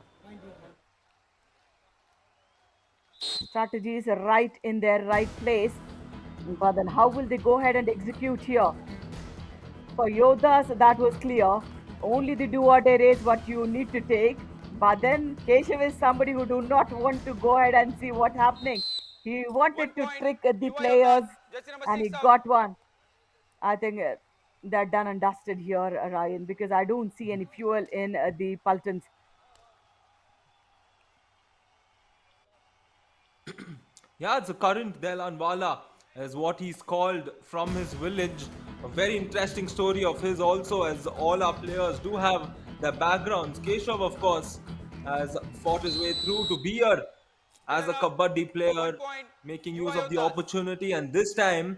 [SPEAKER 2] Strategies are right in their right place, but then how will they go ahead and execute here? For Yoddhas, that was clear. Only the do or die is what you need to take. But then Keshav is somebody who do not want to go ahead and see what's happening. He wanted
[SPEAKER 3] 1
[SPEAKER 2] to
[SPEAKER 3] point,
[SPEAKER 2] trick the
[SPEAKER 3] Yuva
[SPEAKER 2] players,
[SPEAKER 3] Yoddhas. Jersey number
[SPEAKER 2] and he
[SPEAKER 3] 6 out.
[SPEAKER 2] got one. I think they're done and dusted here, Ryan, because I don't see any fuel in the Paltans.
[SPEAKER 1] Yeah, it's a current Delanwala, is what he's called from his village. A very interesting story of his also, as all our players do have their backgrounds. Keshav, of course, has fought his way through to be here as a Kabaddi player, making use of the opportunity, and this time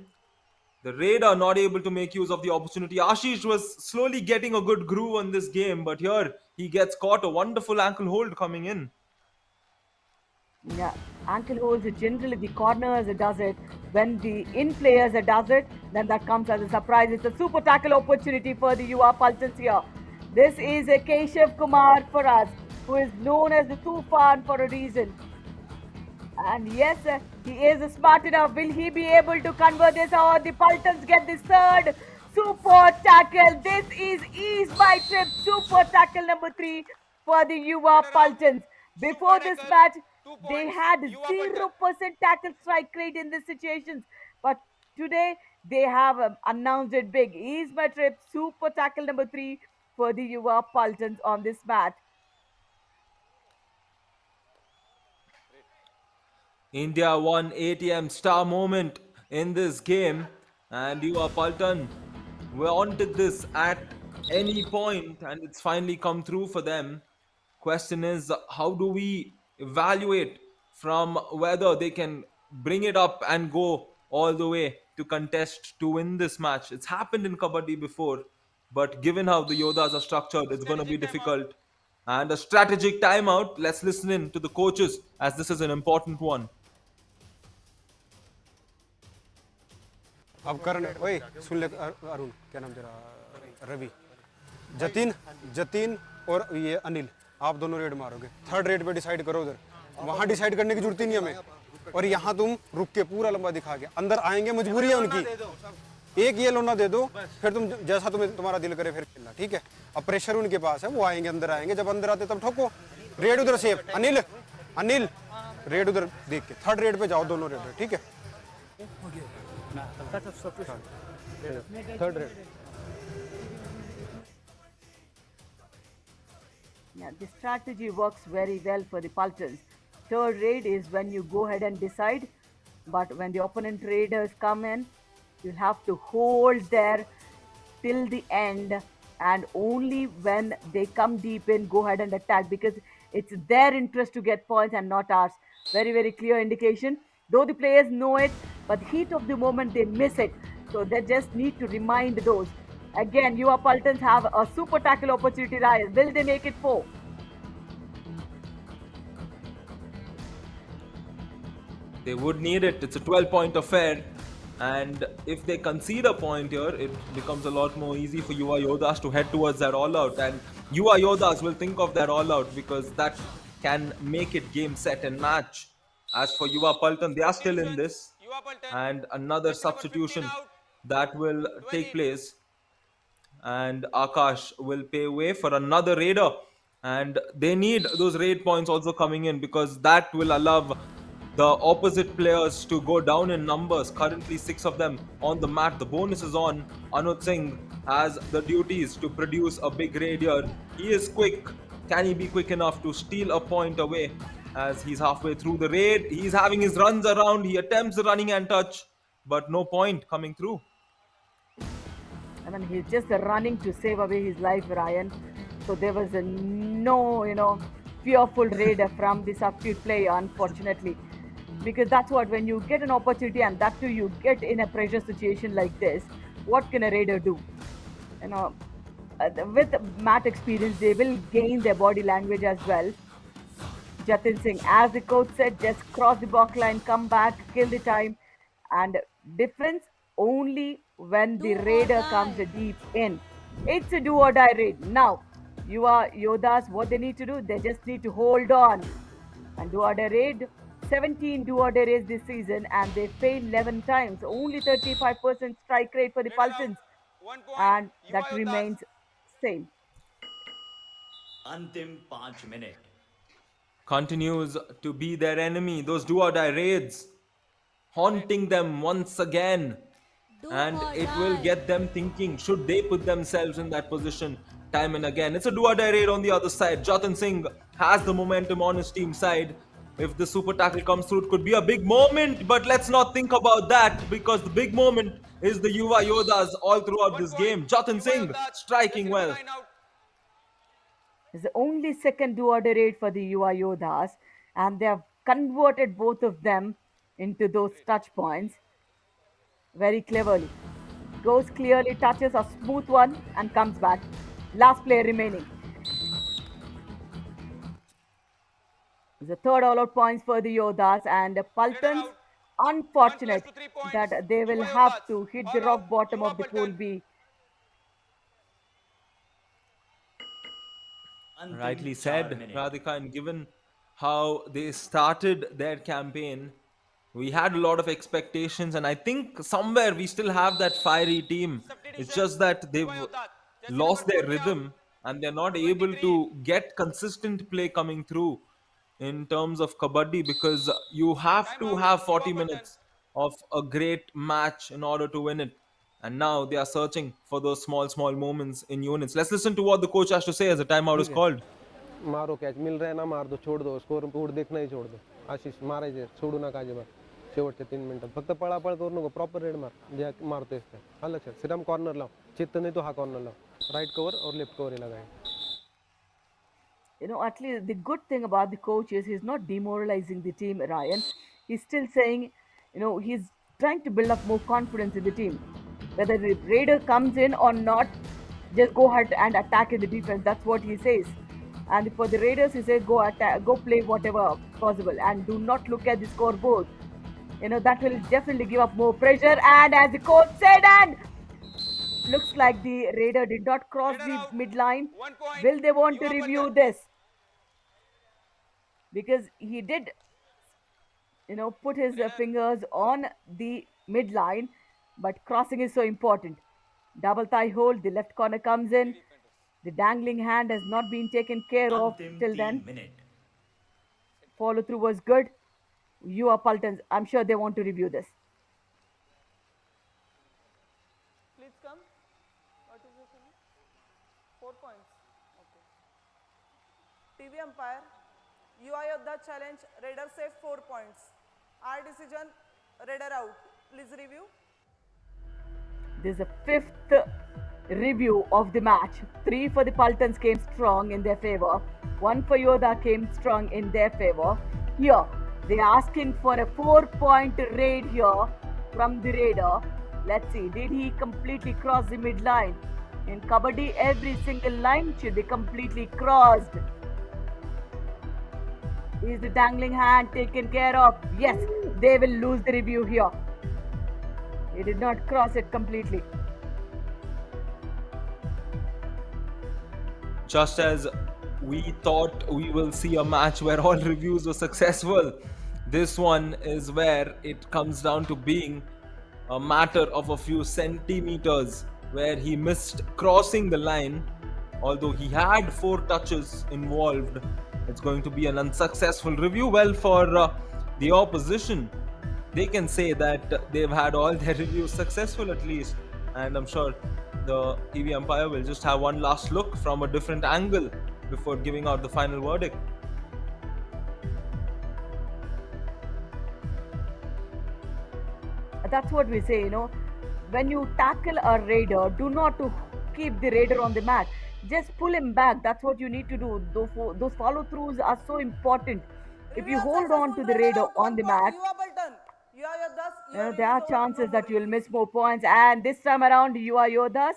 [SPEAKER 1] the Raid are not able to make use of the opportunity. Ashish was slowly getting a good groove on this game, but here he gets caught. A wonderful ankle hold coming in.
[SPEAKER 2] Yeah, ankle holds generally the corners does it. When the in players does it, then that comes as a surprise. It's a super tackle opportunity for the Yuva Paltans here. This is a Keshav Kumar for us, who is known as the Tufan for a reason. And yes, he is smart enough. Will he be able to convert this, or the Paltans get the third super tackle? This is my trip super tackle number 3 for the Yuva Paltans. Before this match, they had 0% tackle strike rate in these situations, but today they have announced it big. Is my trip super tackle number 3 for the Yuva Paltans on this match.
[SPEAKER 1] India won ATM star moment in this game, and Yuva Paltan wanted this at any point, and it's finally come through for them. Question is, how do we evaluate from whether they can bring it up and go all the way to contest to win this match? It's happened in Kabaddi before, but given how the Yoddhas are structured, it's going to be difficult. And a strategic timeout. Let's listen in to the coaches, as this is an important one.
[SPEAKER 7] अब करण, ओए सुन ले अरुण, क्या नाम तेरा, रवि, जतिन और ये अनिल, आप दोनों रेड मारोगे। थर्ड रेड पे डिसाइड करो उधर, वहां डिसाइड करने की जरूरत ही नहीं हमें। और यहाँ तुम रुक के पूरा लंबा दिखा के अंदर आएंगे, मजबूरी है उनकी, एक ये लोना दे दो, फिर तुम जैसा तुम्हारा दिल करे फिर खेलना, ठीक है। अब प्रेशर उनके पास है, वो आएंगे, अंदर आएंगे, जब अंदर आते तब ठोको। रेड उधर सेफ, अनिल रेड उधर देख के थर्ड रेड पे जाओ, दोनों रेड, ठीक है। Third red.
[SPEAKER 2] Yeah, the strategy works very well for the Paltans. Third raid is when you go ahead and decide, but when the opponent raiders come in, you'll have to hold there till the end, and only when they come deep in, go ahead and attack, because it's their interest to get points and not ours. Very, very clear indication. Though the players know it, but heat of the moment they miss it. So they just need to remind those. Again, Yuva Paltans have a super tackle opportunity, Ryan. Will they make it 4?
[SPEAKER 1] They would need it. It's a 12-point affair. And if they concede a point here, it becomes a lot more easy for Yuva Yoddhas to head towards that all-out. And Yuva Yoddhas will think of that all-out, because that can make it game, set and match. As for Yuva Paltan, they are still in this.
[SPEAKER 3] Yuva Paltan.
[SPEAKER 1] And another
[SPEAKER 3] Match number 15
[SPEAKER 1] substitution
[SPEAKER 3] out.
[SPEAKER 1] that will
[SPEAKER 3] 12
[SPEAKER 1] take
[SPEAKER 3] in.
[SPEAKER 1] place. And Akash will pay way for another raider. And they need those raid points also coming in, because that will allow the opposite players to go down in numbers. Currently 6 of them on the mat. The bonus is on. Anuj Singh has the duties to produce a big raid here. He is quick. Can he be quick enough to steal a point away as he's halfway through the raid? He's having his runs around. He attempts the running and touch, but no point coming through.
[SPEAKER 2] I mean, he's just running to save away his life, Ryan. So there was no, fearful raider from the substitute player, unfortunately. Because that's what, when you get an opportunity and that too you get in a pressure situation like this, what can a raider do? With mat experience, they will gain their body language as well. Jatin Singh, as the coach said, just cross the box line, come back, kill the time. And difference only when the raider comes deep in. It's a do or die raid. Now, Yuva Yoddhas, what they need to do, they just need to hold on and do or die raid. 17 do or die raids this season, and they failed 11 times. Only 35% strike rate for the Falcons,
[SPEAKER 3] 1 point.
[SPEAKER 2] and
[SPEAKER 3] Yuva
[SPEAKER 2] that
[SPEAKER 3] Yoddhas.
[SPEAKER 2] remains same.
[SPEAKER 8] अंतिम 5 minute
[SPEAKER 1] Continues to be their enemy. Those do or die raids haunting them once again.
[SPEAKER 6] Do
[SPEAKER 1] And
[SPEAKER 6] or
[SPEAKER 1] it will
[SPEAKER 6] die.
[SPEAKER 1] get them thinking, should they put themselves in that position time and again? It's a do or die raid on the other side. Jatin Singh has the momentum on his team side. If the super tackle comes through, it could be a big moment, but let's not think about that, because the big moment is the Yuva Yoddhas all throughout
[SPEAKER 3] 1
[SPEAKER 1] this
[SPEAKER 3] point.
[SPEAKER 1] game. Jatin
[SPEAKER 3] Yuva
[SPEAKER 1] Singh
[SPEAKER 3] Yoddhas.
[SPEAKER 1] striking
[SPEAKER 3] Just
[SPEAKER 1] well.
[SPEAKER 3] 9 out.
[SPEAKER 2] It's the only second do or die raid for the Yuva Yoddhas, and they have converted both of them into those touch points very cleverly. Goes clearly, touches a smooth one, and comes back. Last player remaining. The third all-out points for the Yoddhas, and the Paltans,
[SPEAKER 3] out.
[SPEAKER 2] unfortunate
[SPEAKER 3] 1 plus 2 3
[SPEAKER 2] that
[SPEAKER 3] points.
[SPEAKER 2] they will
[SPEAKER 3] Yuva
[SPEAKER 2] have
[SPEAKER 3] Yoddhas.
[SPEAKER 2] to hit
[SPEAKER 3] All
[SPEAKER 2] the rock
[SPEAKER 3] out.
[SPEAKER 2] bottom
[SPEAKER 3] Yuva
[SPEAKER 2] of the pool
[SPEAKER 3] Paltan.
[SPEAKER 2] B.
[SPEAKER 8] अंतिम
[SPEAKER 1] Rightly
[SPEAKER 8] 4
[SPEAKER 1] said,
[SPEAKER 8] minute
[SPEAKER 1] Radhika, and given how they started their campaign, we had a lot of expectations, and I think somewhere we still have that fiery team. It's just that they've
[SPEAKER 3] Yuva Yoddhas. Jersey
[SPEAKER 1] lost
[SPEAKER 3] number
[SPEAKER 1] their
[SPEAKER 3] 20 out.
[SPEAKER 1] rhythm and they're not able
[SPEAKER 3] 23.
[SPEAKER 1] to get consistent play coming through in terms of kabaddi, because you have to
[SPEAKER 3] Timeout.
[SPEAKER 1] have 40
[SPEAKER 3] Yuva Paltan.
[SPEAKER 1] minutes of a great match in order to win it. And now they are searching for those small moments in units. Let's listen to what the coach has to say as the timeout is called.
[SPEAKER 5] मारो catch मिल रहा है ना, मार दो, छोड़ दो, score board देखना ही छोड़ दो. आशीष मारायचे, सोडू नका अजिबात शेवटच्या 3 मिनिटात. फक्त पळापळ करू नको, प्रॉपर रेड मार जे मारतोयस ते. हा लक्षात, सिराम कॉर्नर लाव, चित्त नाही तो हा कॉर्नर लाव, राइट कवर और लेफ्ट कवर ही लगाए.
[SPEAKER 2] At least the good thing about the coach is he's not demoralizing the team, Ryan. He's still saying, he's trying to build up more confidence in the team. Whether the raider comes in or not, just go ahead and attack in the defense. That's what he says. And for the raiders, he says go attack, go play whatever possible, and do not look at the scoreboard. That will definitely give up more pressure. And as the coach said, and looks like the Raider did not cross
[SPEAKER 3] Raider
[SPEAKER 2] the
[SPEAKER 3] out.
[SPEAKER 2] midline.
[SPEAKER 3] 1 point.
[SPEAKER 2] Will they want to
[SPEAKER 3] Yuva
[SPEAKER 2] review
[SPEAKER 3] Paltan.
[SPEAKER 2] this? Because he did, put his fingers on the midline, but crossing is so important. Double thigh hold, the left corner comes in. The dangling hand has not been taken care of till then. Follow through was good. Yuva Paltan, I'm sure they want to review this.
[SPEAKER 4] Please come. What is your name? 4 points. Okay. TV umpire. Yuva Yoddhas challenge. Raider save 4 points. Our decision. Raider out. Please review.
[SPEAKER 2] This is the fifth review of the match. 3 for the Paltans came strong in their favor. 1 for Yoddha came strong in their favor. Here, they are asking for a 4-point raid here from the Raider. Let's see, did he completely cross the midline? In Kabaddi, every single line should be completely crossed. Is the dangling hand taken care of? Yes, they will lose the review here. He did not cross it completely.
[SPEAKER 1] Just as we thought we will see a match where all reviews were successful, this one is where it comes down to being a matter of a few centimeters, where he missed crossing the line. Although he had 4 touches involved, it's going to be an unsuccessful review. Well, for the opposition, they can say that they've had all their reviews successful at least, and I'm sure the TV umpire will just have one last look from a different angle before giving out the final verdict.
[SPEAKER 2] That's what we say, when you tackle a raider, do not to keep the raider on the mat. Just pull him back. That's what you need to do. Those follow throughs are so important. If you
[SPEAKER 4] Review
[SPEAKER 2] hold on to
[SPEAKER 4] successful.
[SPEAKER 2] the
[SPEAKER 4] Raider
[SPEAKER 2] raider
[SPEAKER 4] out.
[SPEAKER 2] on
[SPEAKER 4] 1
[SPEAKER 2] the
[SPEAKER 4] point.
[SPEAKER 2] mat,
[SPEAKER 4] Yuva Paltan. Yuva Yoddhas. Your
[SPEAKER 2] there are
[SPEAKER 4] review is over.
[SPEAKER 2] chances
[SPEAKER 4] No
[SPEAKER 2] that
[SPEAKER 4] more
[SPEAKER 2] you will
[SPEAKER 4] review.
[SPEAKER 2] miss more points. And this time around, Yuva Yoddhas,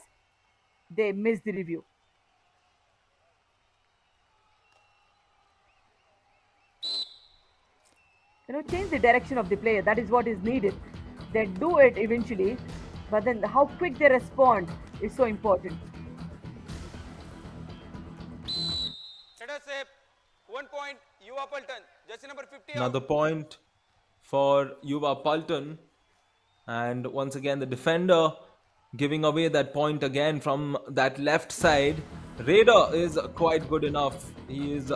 [SPEAKER 2] they missed the review. Change the direction of the player. That is what is needed. They do it eventually, but then how quick they respond is so important.
[SPEAKER 3] Raider save 1 point. Yuva Paltan. Jersey number 50 out.
[SPEAKER 1] Another point for Yuva Paltan, and once again the defender giving away that point again from that left side. Raider is quite good enough. He is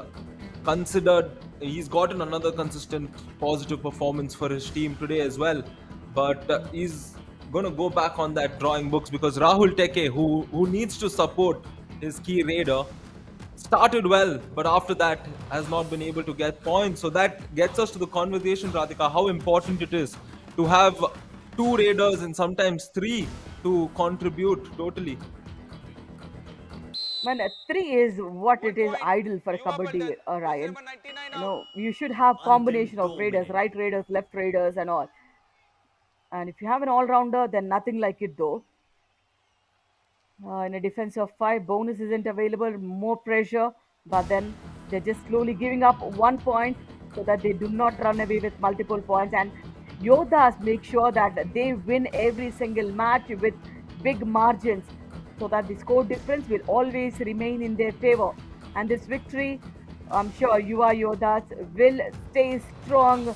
[SPEAKER 1] considered, he's gotten another consistent positive performance for his team today as well, but he's gonna go back on that drawing books, because Rahul Teke, who needs to support his key Raider, started well, but after that has not been able to get points. So that gets us to the conversation, Radhika, how important it is to have 2 Raiders and sometimes 3 to contribute totally.
[SPEAKER 2] Man, 3 is what
[SPEAKER 3] 1
[SPEAKER 2] it is
[SPEAKER 3] point.
[SPEAKER 2] ideal for a
[SPEAKER 3] Yuva
[SPEAKER 2] Kabaddi,
[SPEAKER 3] Paltan. Jersey
[SPEAKER 2] Ryan.
[SPEAKER 3] number 99 out.
[SPEAKER 2] You should have combination of raiders, right raiders, left raiders and all. And if you have an all-rounder, then nothing like it though. In a defense of 5, bonus isn't available, more pressure, but then they're just slowly giving up 1 point so that they do not run away with multiple points. And Yoddhas make sure that they win every single match with big margins, so that the score difference will always remain in their favor. And this victory, I'm sure Yuva Yoddhas will stay strong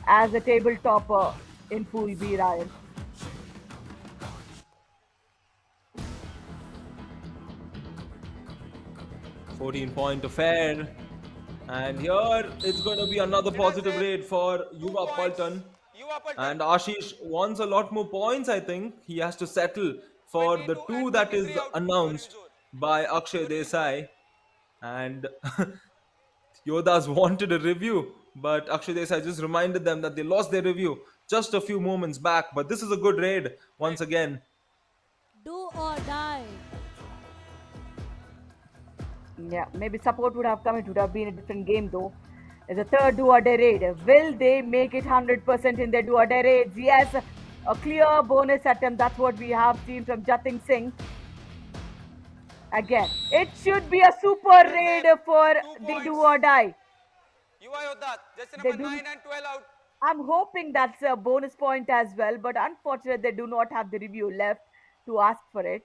[SPEAKER 2] as a table topper in Pool B, Ryan.
[SPEAKER 1] 14-point affair, and here it's going to be another positive raid for Yuva Paltan.
[SPEAKER 3] Yuva Paltan.
[SPEAKER 1] And Ashish wants a lot more points. I think he has to settle for the 2 that is announced by Akshay Desai. And Yoddhas wanted a review, but Akshay Desai just reminded them that they lost their review just a few moments back. But this is a good raid once again.
[SPEAKER 6] Do or die.
[SPEAKER 2] Yeah, maybe support would have come. It would have been a different game though. As a third do or die raid. Will they make it 100% in their do or die raids? Yes, a clear bonus attempt. That's what we have seen from Jatin Singh. Again, it should be a super raid for the do or die.
[SPEAKER 3] Yuva Yoddhas. Jersey
[SPEAKER 2] They
[SPEAKER 3] number
[SPEAKER 2] do-
[SPEAKER 3] 9 and 12 out.
[SPEAKER 2] I'm hoping that's a bonus point as well, but unfortunately, they do not have the review left to ask for it.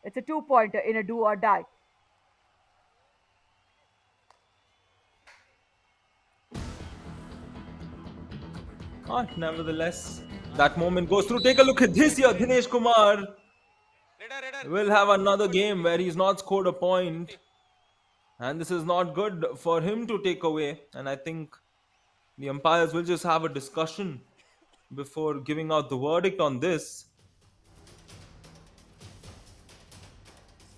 [SPEAKER 2] It's a 2-pointer in a do or die.
[SPEAKER 1] Nevertheless, that moment goes through. Take a look at this here. Dinesh Kumar
[SPEAKER 3] Raider.
[SPEAKER 1] will have another game where he's not scored a point. And this is not good for him to take away. And I think the umpires will just have a discussion before giving out the verdict on this.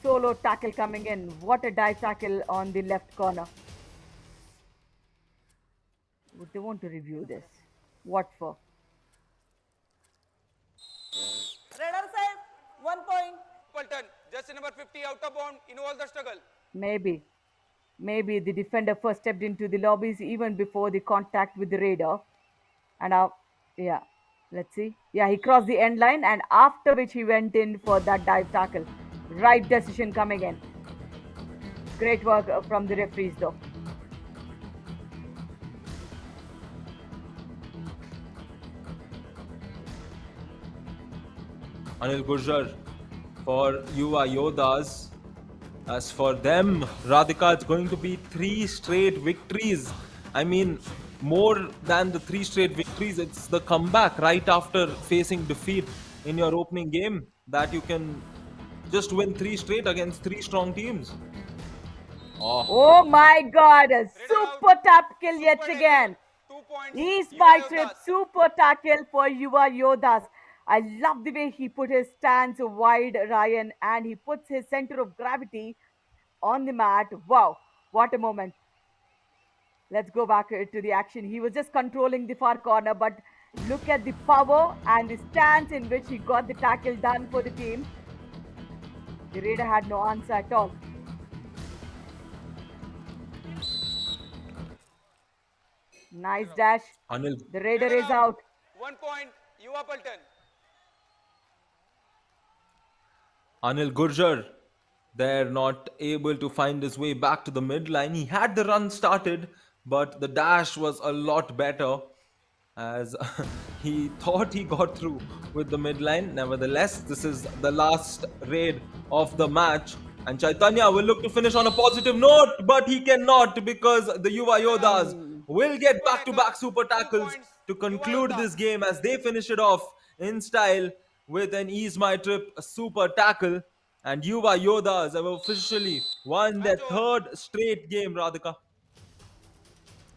[SPEAKER 2] Solo tackle coming in. What a dive tackle on the left corner. They want to review this. What for?
[SPEAKER 4] Raider save, 1 point.
[SPEAKER 3] Paltan, jersey number 50 out of bound, involve the struggle.
[SPEAKER 2] Maybe. Maybe the defender first stepped into the lobbies even before the contact with the raider. And yeah, let's see. Yeah, he crossed the end line, and after which he went in for that dive tackle. Right decision coming in. Great work from the referees though.
[SPEAKER 1] Anil Gurjar for Yuva Yoddhas. As for them, Radhika, it's going to be 3 straight victories. I mean, more than the 3 straight victories, it's the comeback right after facing defeat in your opening game that you can just win 3 straight against 3 strong teams.
[SPEAKER 2] Oh my god, a super tackle yet again.
[SPEAKER 3] 2 points.
[SPEAKER 2] He's
[SPEAKER 3] Yuva
[SPEAKER 2] my trip,
[SPEAKER 3] Yoddhas.
[SPEAKER 2] super tackle for Yuva Yoddhas. I love the way he put his stance wide, Ryan, and he puts his center of gravity on the mat. Wow, what a moment. Let's go back to the action. He was just controlling the far corner, but look at the power and the stance in which he got the tackle done for the team. The Raider had no answer at all. Nice dash.
[SPEAKER 1] Anil,
[SPEAKER 2] The Raider is out.
[SPEAKER 3] 1 point, Yuva Paltan.
[SPEAKER 1] Anil Gurjar, they're not able to find his way back to the midline. He had the run started, but the dash was a lot better as he thought he got through with the midline. Nevertheless, this is the last raid of the match. And Chaitanya will look to finish on a positive note, but he cannot because the Yuva Yoddhas will get back-to-back super tackles to conclude this game as they finish it off in style with an Ease My Trip super tackle. And Yuva Yoddhas have officially won their 3rd straight game, Radhika.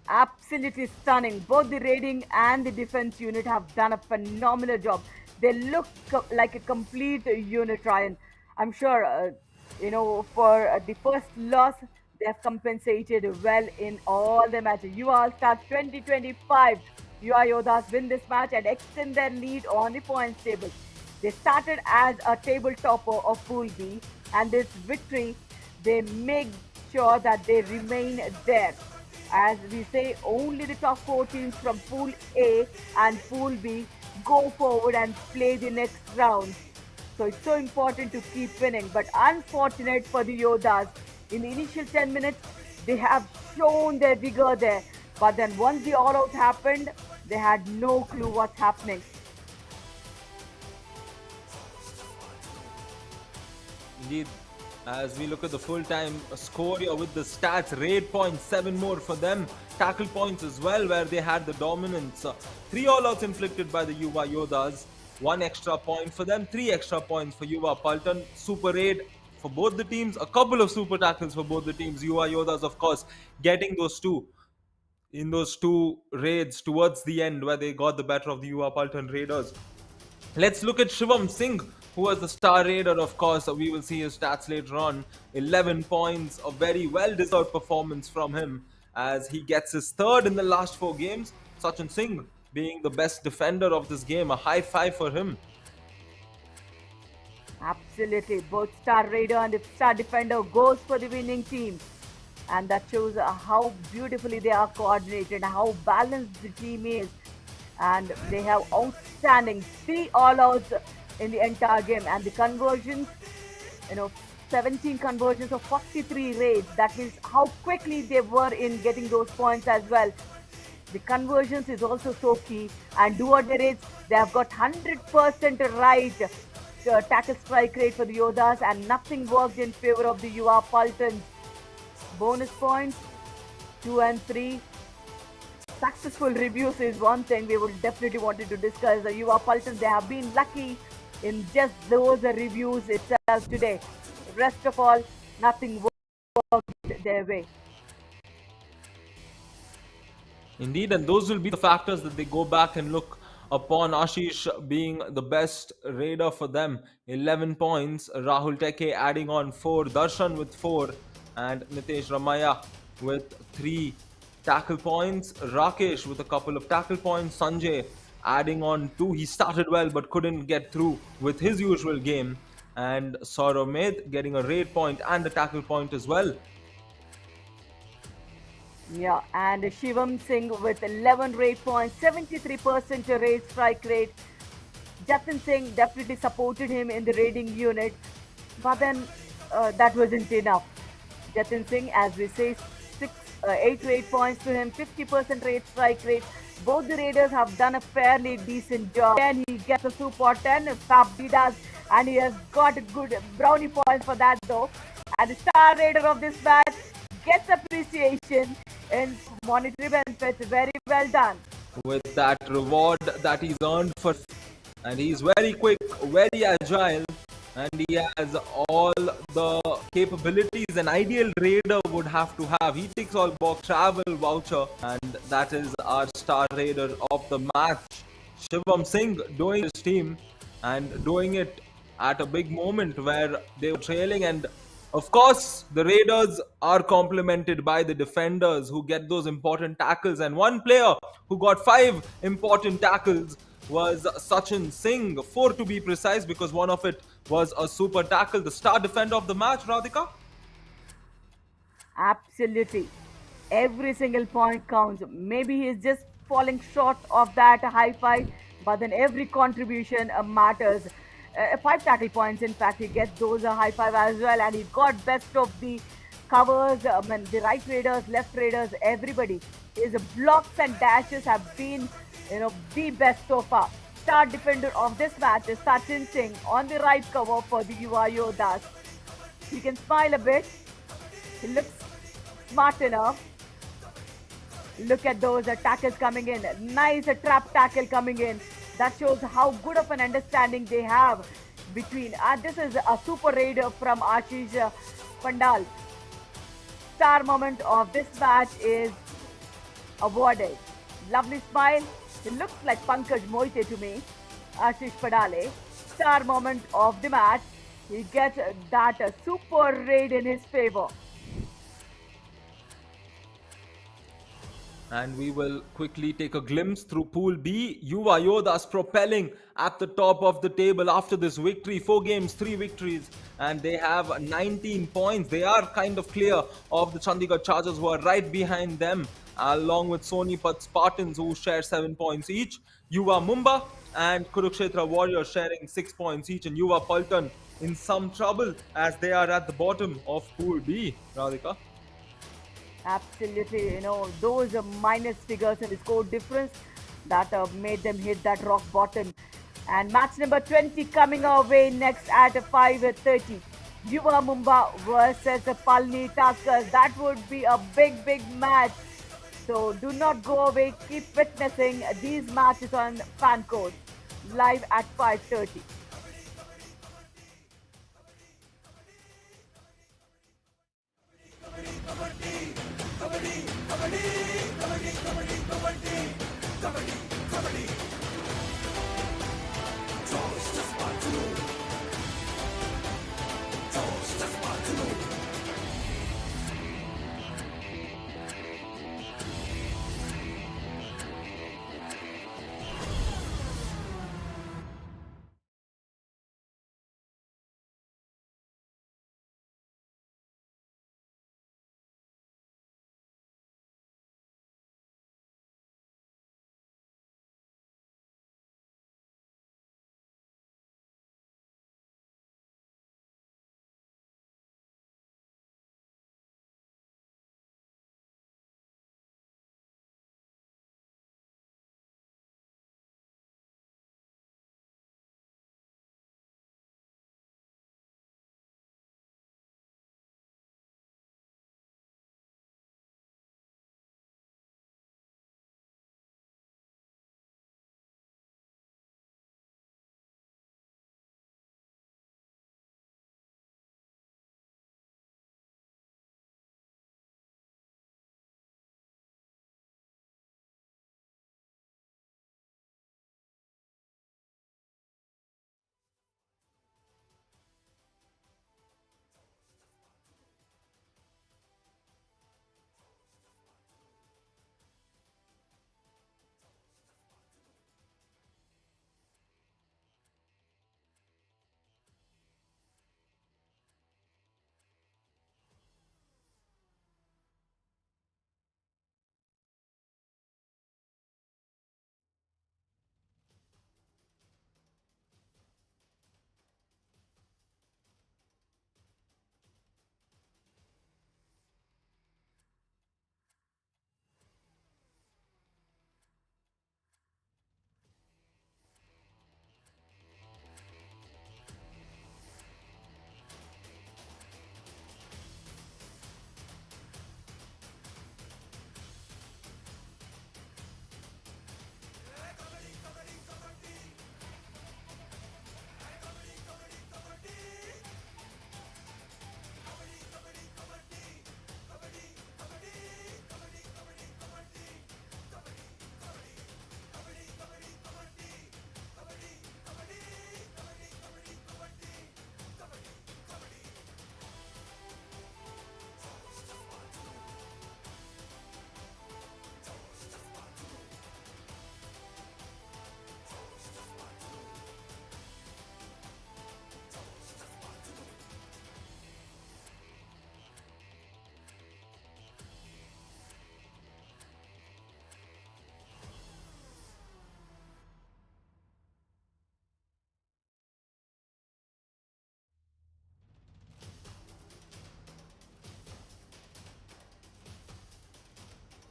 [SPEAKER 2] Absolutely stunning. Both the raiding and the defense unit have done a phenomenal job. They look like a complete unit, Ryan. I'm sure, for the first loss, they have compensated well in all the matches. Yuva Stars 2025. Yuva Yoddhas win this match and extend their lead on the points table. They started as a table topper of Pool B, and this victory, they make sure that they remain there. As we say, only the top 4 teams from Pool A and Pool B go forward and play the next round. So it's so important to keep winning. But unfortunate for the Yoddhas, in the initial 10 minutes, they have shown their vigor there. But then once the all-out happened, they had no clue what's happening.
[SPEAKER 1] Indeed, as we look at the full-time score here with the stats, raid points, 7 more for them. Tackle points as well, where they had the dominance. 3 all-outs inflicted by the Yuva Yoddhas. 1 extra point for them, 3 extra points for Yuva Paltan. Super raid for both the teams, a couple of super tackles for both the teams. Yuva Yoddhas, of course, getting those 2 in those 2 raids towards the end where they got the better of the Yuva Paltan Raiders. Let's look at Shivam Singh, who was the star raider, of course. We will see his stats later on. 11 points, a very well-deserved performance from him as he gets his 3rd in the last 4 games. Sachin Singh being the best defender of this game, a high 5 for him.
[SPEAKER 2] Absolutely. Both star raider and the star defender goes for the winning team. And that shows how beautifully they are coordinated, how balanced the team is. And they have outstanding 3 all-outs in the entire game. And the conversions, 17 conversions of 43 raids. That means how quickly they were in getting those points as well. The conversions is also so key, and do or die rates, they have got 100% right tackle strike rate for the Yoddhas, and nothing worked in favor of the Yuva Paltan. Bonus points 2 and 3. Successful reviews is one thing we would definitely wanted to discuss. The Yuva Paltan, they have been lucky in just those reviews itself today. Rest of all, nothing worked their way.
[SPEAKER 1] Indeed, and those will be the factors that they go back and look upon. Ashish being the best raider for them, 11 points. Rahul Teke adding on 4. Darshan with 4. And Nitesh Ramaya with 3 tackle points. Rakesh with a couple of tackle points. Sanjay adding on 2. He started well but couldn't get through with his usual game. And Saurav getting a raid point and a tackle point as well.
[SPEAKER 2] Yeah, and Shivam Singh with 11 rate points, 73% rate strike rate. Jatin Singh definitely supported him in the raiding unit, but then that wasn't enough. Jatin Singh, as we say, 8 rate points to him, 50% rate strike rate. Both the raiders have done a fairly decent job. And he gets a super 10, KabaddiBase, and he has got a good brownie points for that though. And the star raider of this match gets appreciation in monetary benefits. Very well done.
[SPEAKER 1] With that reward that he's earned for, and he's very quick, very agile, and he has all the capabilities an ideal raider would have to have. He ticks all box, travel voucher, and that is our star raider of the match. Shivam Singh doing his team and doing it at a big moment where they were trailing, and of course the raiders are complemented by the defenders who get those important tackles, and one player who got 5 important tackles was Sachin Singh, 4 to be precise, because one of it was a super tackle. The star defender of the match, Radhika?
[SPEAKER 2] Absolutely. Every single point counts. Maybe he's just falling short of that high five, but then every contribution matters. 5 tackle points, in fact, he gets those high five as well, and he got best of the covers, the right raiders, left raiders, everybody. His blocks and dashes have been, the best so far. Star defender of this match is Sachin Singh on the right cover for the Yuva Yoddhas. He can smile a bit. He looks smart enough. Look at those tackles coming in. Nice trap tackle coming in. That shows how good of an understanding they have between. This is a super raider from Ashish Pandal. Star moment of this match is awarded. Lovely smile. It looks like Pankaj Moite to me. Ashish Padale. Star moment of the match. He gets that super raid in his favor.
[SPEAKER 1] And we will quickly take a glimpse through Pool B. Yuva Yoddhas propelling at the top of the table after this victory. 4 games, 3 victories, and they have 19 points. They are kind of clear of the Chandigarh Chargers, who are right behind them, along with Sonipat Spartans, who share 7 points each. Yuva Mumba and Kurukshetra Warriors sharing 6 points each, and Yuva Paltan in some trouble as they are at the bottom of Pool B. Radhika?
[SPEAKER 2] Absolutely, those minus figures and the score difference that made them hit that rock bottom. And match number 20 coming our way next at 5:30. Yuva Mumba versus Palani Tuskers. That would be a big, big match. So do not go away. Keep witnessing these matches on Fan Code live at 5:30.